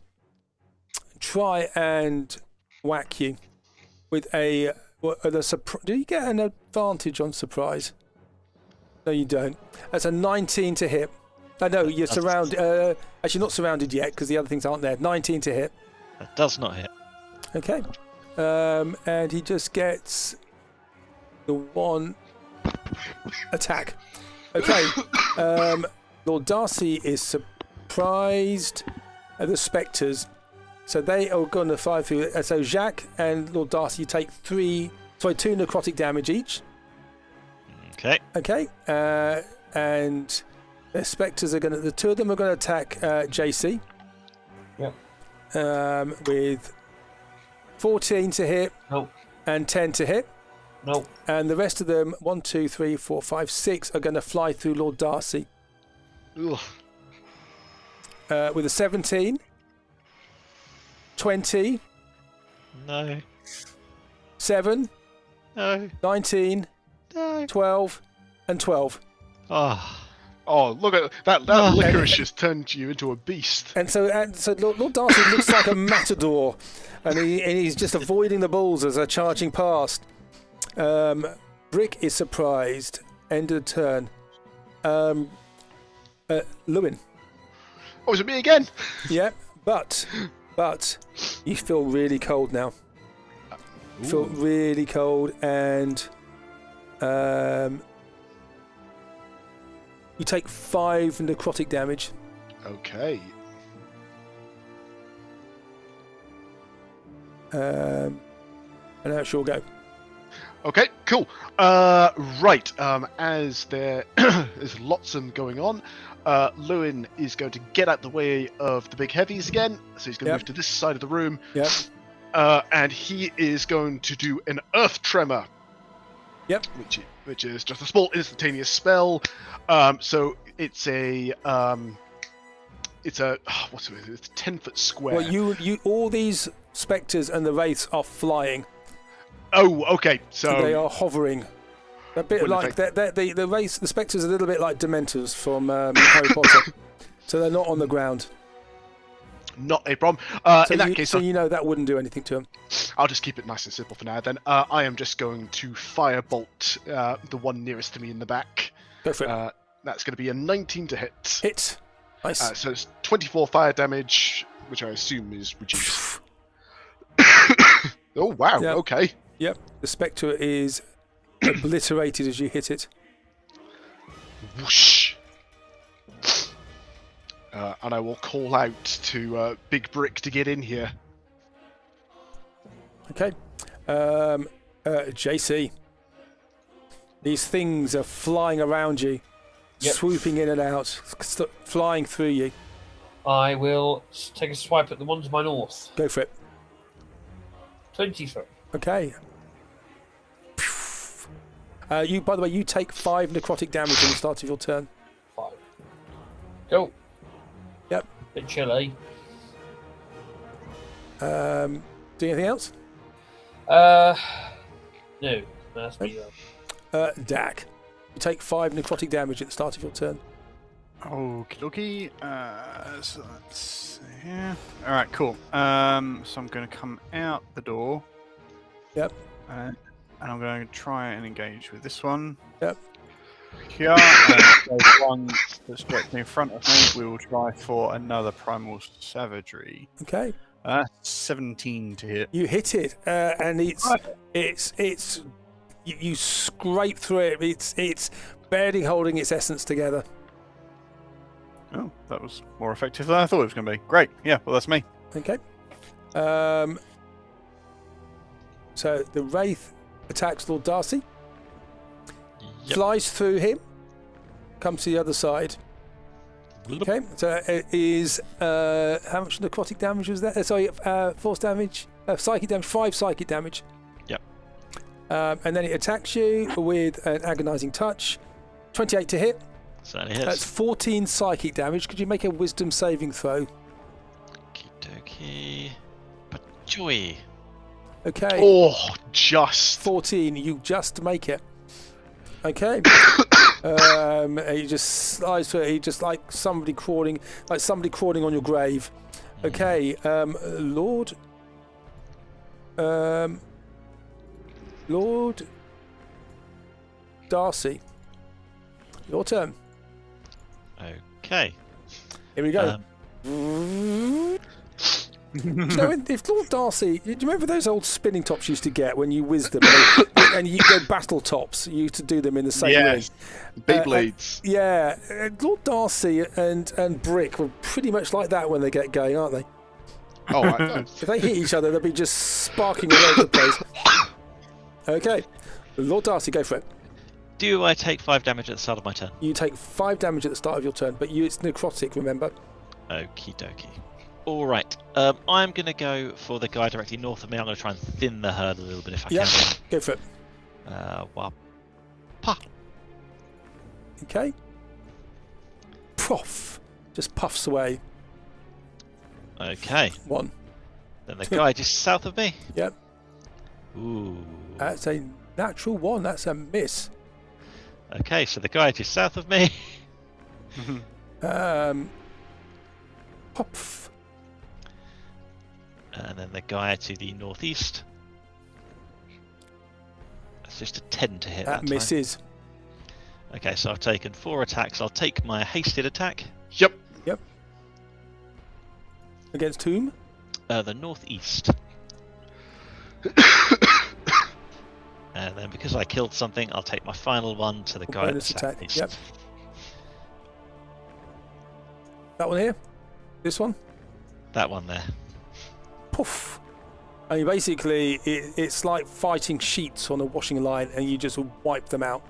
try and whack you with a... Do you get an advantage on surprise? No, you don't. That's a 19 to hit. No, you're surrounded. Actually, not surrounded yet because the other things aren't there. 19 to hit. That does not hit. Okay. And he just gets the 1 attack. Okay. Lord Darcy is surprised at the spectres. So they are going to fire through. So Jacques and Lord Darcy, you take 2 necrotic damage each. Okay. Okay. And the spectres are going to... The 2 of them are going to attack JC. Yep. With 14 to hit. Nope. And 10 to hit. Nope. And the rest of them, 1, 2, 3, 4, 5, 6, are going to fly through Lord Darcy. Ugh. With a 17... 20. No. 7. No. 19. No. 12. And 12. Oh, look at that! That licorice has turned you into a beast. And so Lord Darcy looks like a matador, and he's just avoiding the balls as they're charging past. Brick is surprised. End of the turn. Lewin. Oh, is it me again? Yeah, but you feel really cold now. You feel really cold, and you take 5 necrotic damage. Okay. And that's your go. Okay, cool. Right. As there is lots of them going on, Lewin is going to get out the way of the big heavies again. So he's going to move to this side of the room. Yep. And he is going to do an earth tremor. Yep. Which is just a small instantaneous spell. So it's a it's a 10-foot square. Well, you all these spectres and the wraiths are flying. Oh, okay. So they are hovering. A bit like the wraiths, the spectres are a little bit like Dementors from Harry Potter. So they're not on the ground. Not a problem. In that case, you know that wouldn't do anything to them. I'll just keep it nice and simple for now. Then I am just going to firebolt the one nearest to me in the back. Go for it. That's going to be a 19 to hit. Hit. Nice. So it's 24 fire damage, which I assume is reduced. Oh wow! Yep. Okay. Yep. The spectre is obliterated as you hit it. Whoosh. and I will call out to Big Brick to get in here. Okay. JC. These things are flying around you, swooping in and out, flying through you. I will take a swipe at the one to my north. Go for it. 23. Okay. You, by the way, you take 5 necrotic damage at the start of your turn. 5. Go. Yep. Bit chilly. Do anything else? No. That's me. Dak. You take 5 necrotic damage at the start of your turn. Okie dokie. So that's here. Alright, cool. So I'm going to come out the door. Yep. And I'm going to try and engage with this one. Yep. Here. There's one that's directly in front of me. We will try for another primal savagery. Okay. 17 to hit. You hit it, and it's you scrape through it. It's barely holding its essence together. Oh, that was more effective than I thought it was going to be. Great. Yeah, well, that's me. Okay. So the Wraith attacks Lord Darcy. Yep. Flies through him. Comes to the other side. Okay. So it is how much necrotic damage was that? Sorry, force damage, psychic damage. 5 psychic damage. Yep. And then it attacks you with an agonizing touch. 28 to hit. Certainly hits. That's 14 psychic damage. Could you make a wisdom saving throw? Okie dokie. But joy. Okay. Oh, just. 14. You just make it. Okay. He just slides through it. He just like somebody crawling on your grave. Okay. Lord Darcy. Your turn. Okay. Here we go. If Lord Darcy, do you remember those old spinning tops you used to get when you whizzed them, and you go battle tops? You used to do them in the same way. Beyblades. Lord Darcy and Brick were pretty much like that when they get going, aren't they? Oh, I know. If they hit each other, they'll be just sparking all over the place. Okay, Lord Darcy, go for it. Do I take 5 damage at the start of my turn? You take 5 damage at the start of your turn, but it's necrotic, remember? Okie dokie. Alright, I'm going to go for the guy directly north of me. I'm going to try and thin the herd a little bit if I can. Go for it. Pa. Okay. Puff. Just puffs away. Okay. 1. Then the guy just south of me. Yep. Ooh. That's a natural 1. That's a miss. Okay, so the guy just south of me. Pop. And then the guy to the northeast. That's just a 10 to hit. That misses. Time. Okay, so I've taken 4 attacks. I'll take my hasted attack. Yep. Against whom? The northeast. And then because I killed something, I'll take my final one to the guy at the southeast. Yep. That one here? This one? That one there. Poof. I mean, basically, it's like fighting sheets on a washing line, and you just wipe them out.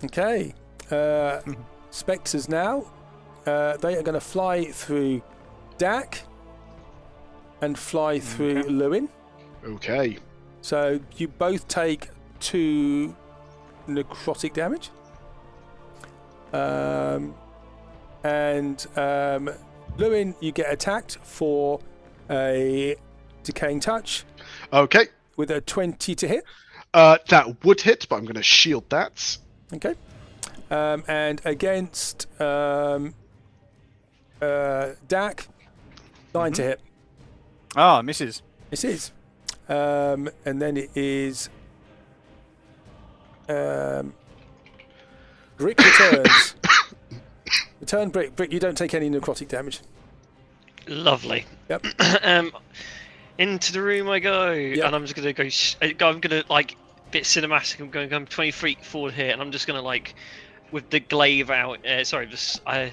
Okay. Spectres now. They are going to fly through Dak and fly through Lewin. Okay. So you both take 2 necrotic damage. And Lewin, you get attacked for a decaying touch. Okay. With a 20 to hit. That would hit, but I'm going to shield that. Okay. And against Dak, 9 to hit. Ah, misses. Misses. And then it is Brick returns. Return Brick. Brick, you don't take any necrotic damage. Lovely. Yep. Into the room I go, Yep. and I'm just gonna go. I'm gonna like bit cinematic. I'm going 20 feet forward here, and I'm just gonna like with the glaive out. Sorry, I'd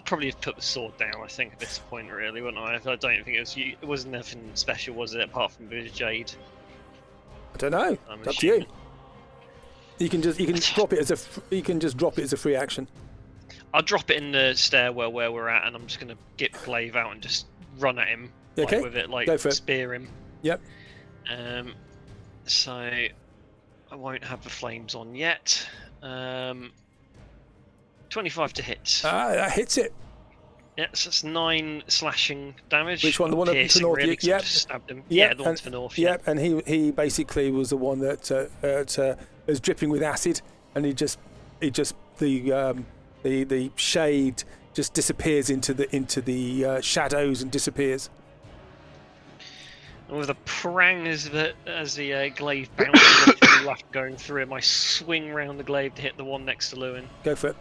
probably have put the sword down. I think at this point, really, wouldn't I? I don't think it wasn't nothing special, was it? Apart from the jade. I don't know. It's up to you. You can drop it as a free action. I'll drop it in the stairwell where we're at, and I'm just gonna get the glaive out and just run at him with it, Go for it. spear him. Yep. So I won't have the flames on yet. 25 to hit. That hits it. Yeah, so that's 9 slashing damage. Which one? The one up to north? Really, Yep. Stabbed him. Yep. Yeah, the one to the north. Yep. And he basically was the one that was dripping with acid, and the shade just disappears into the shadows and disappears. And with a prang as the glaive bounces off the raft going through him, I swing round the glaive to hit the one next to Lewin. Go for it.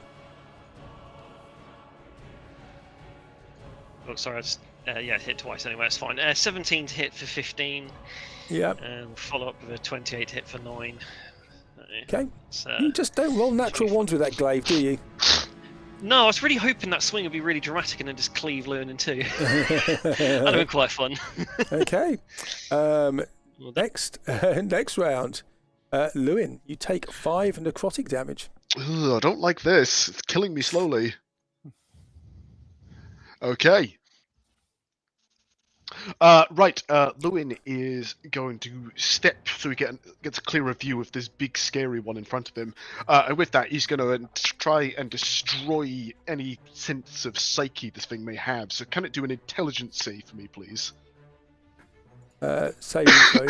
Oh, sorry, hit twice anyway, it's fine. 17 to hit for 15. Yep. And follow up with a 28 hit for 9. Okay. You just don't roll natural ones with that glaive, do you? No, I was really hoping that swing would be really dramatic and then just cleave Lewin in two. That'd have been quite fun. Okay. Next round. Lewin, you take 5 necrotic damage. Ugh, I don't like this. It's killing me slowly. Okay. Right. Lewin is going to step so he gets a clearer view of this big scary one in front of him. And with that, he's going to try and destroy any sense of psyche this thing may have. So can it do an intelligence save for me, please? Saving throw,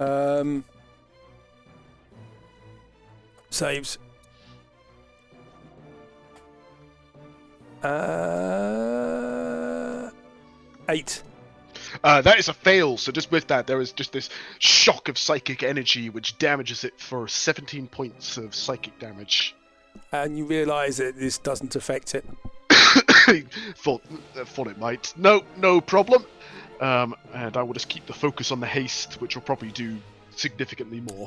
yeah. Saves. 8. That is a fail, so just with that, there is just this shock of psychic energy which damages it for 17 points of psychic damage. And you realise that this doesn't affect it. thought it might. No problem. And I will just keep the focus on the haste, which will probably do significantly more.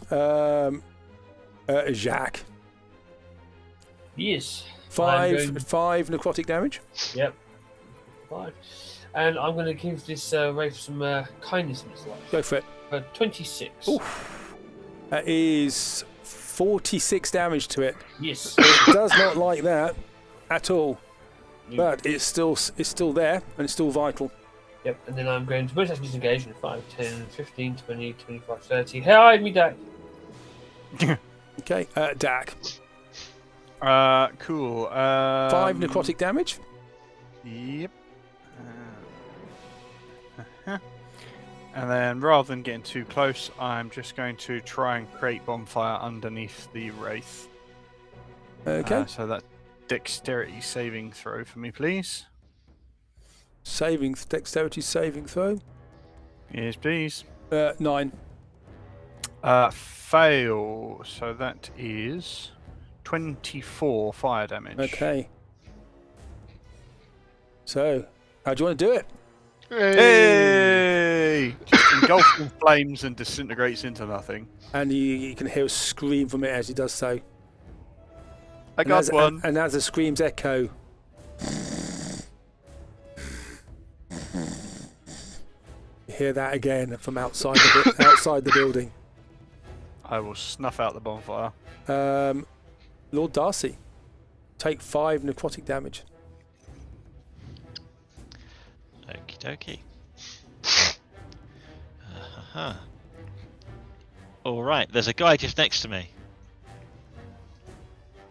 Yep. Jacques. Yes. 5 necrotic damage. Yep. 5. And I'm going to give this Wraith some kindness in its life. Go for it. 26. Oof. That is 46 damage to it. Yes. It does not like that at all. But it's still there and it's still vital. Yep, and then I'm going to bonus action disengage in 5, 10, 15, 20, 25, 30. Hide me, Dak! Okay, Dak. Cool. 5 necrotic damage. Yep. And then, rather than getting too close, I'm just going to try and create bonfire underneath the Wraith. Okay. So that dexterity saving throw for me, please. Dexterity saving throw. Yes, please. 9. Fail. So that is 24 fire damage. Okay. So, how do you want to do it? Hey! Just engulfs in flames and disintegrates into nothing. And you can hear a scream from it as he does so. I got one. And as the screams echo, you hear that again from outside the building. I will snuff out the bonfire. Lord Darcy, take 5 necrotic damage. Okie dokie. Alright, there's a guy just next to me.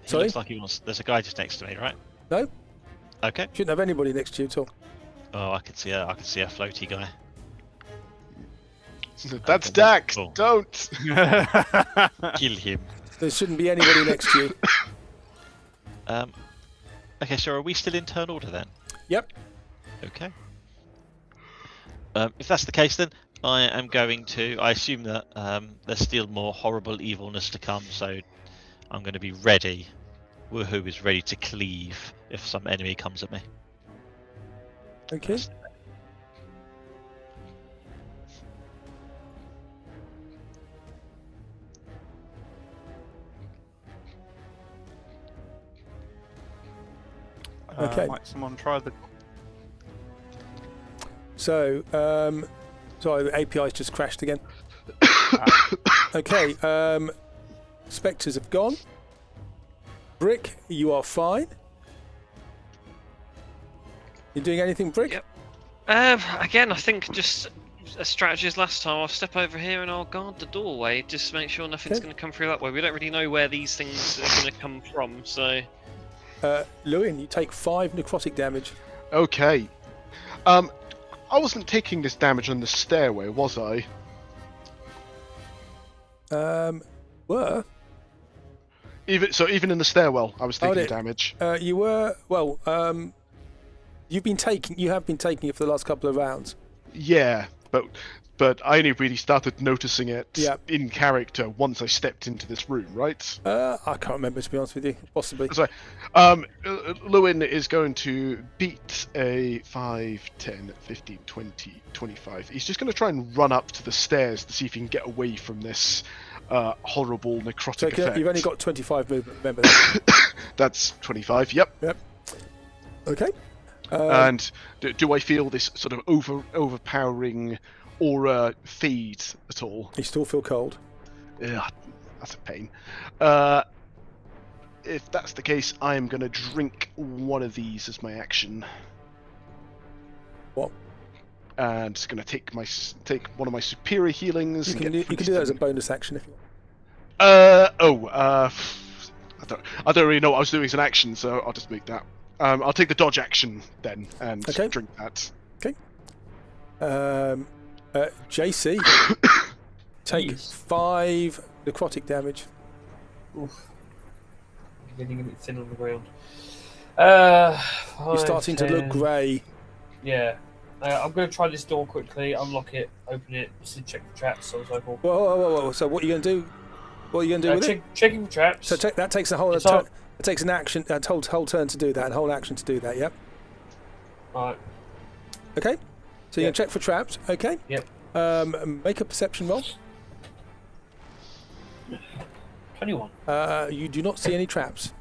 He Sorry? looks like he wants. There's a guy just next to me, right? No? Okay. Shouldn't have anybody next to you at all. Oh, I can see a floaty guy. That's Dak. Cool. Don't. Kill him. There shouldn't be anybody next to you. Okay, so are we still in turn order then? Yep. Okay. If that's the case, then I am going to. I assume that there's still more horrible evilness to come, so I'm going to be ready. Woohoo is ready to cleave if some enemy comes at me. Okay. Okay. Might someone try the... So, sorry, the API's just crashed again. Okay, spectres have gone. Brick, you are fine. You doing anything, Brick? Yep. Again, I think just a strategy as last time. I'll step over here and I'll guard the doorway, just to make sure nothing's going to come through that way. We don't really know where these things are going to come from, so... Lewin, you take 5 necrotic damage. Okay. I wasn't taking this damage on the stairway, was I? Were? Even in the stairwell, I was taking damage. You were, well, you have been taking it for the last couple of rounds. Yeah, but I only really started noticing it in character once I stepped into this room, right? I can't remember, to be honest with you. Possibly. Sorry. Lewin is going to beat a 5, 10, 15, 20, 25. He's just going to try and run up to the stairs to see if he can get away from this horrible necrotic effect. You've only got 25 movement, remember that. That's 25, yep. Okay. And do I feel this sort of overpowering aura fade at all? You still feel cold? Ugh, that's a pain. If that's the case, I am going to drink one of these as my action. What? And it's going to take one of my superior healings. You can do that as a bonus action if you want. I don't really know what I was doing as an action, so I'll just make that. I'll take the dodge action then and drink that. Okay. JC, take 5 necrotic damage. Oof. Getting a bit thin on the ground. You're starting to look grey. Yeah. I'm going to try this door quickly, unlock it, open it, check the traps, so on and so forth. Whoa. So what are you going to do? What are you going to do with it? Checking the traps. So that takes a whole turn. It takes an action, a whole turn to do that, and a whole action to do that, yep. Alright. Okay. So you're going to check for traps, okay? Yep. Make a perception roll. 21. You do not see any traps.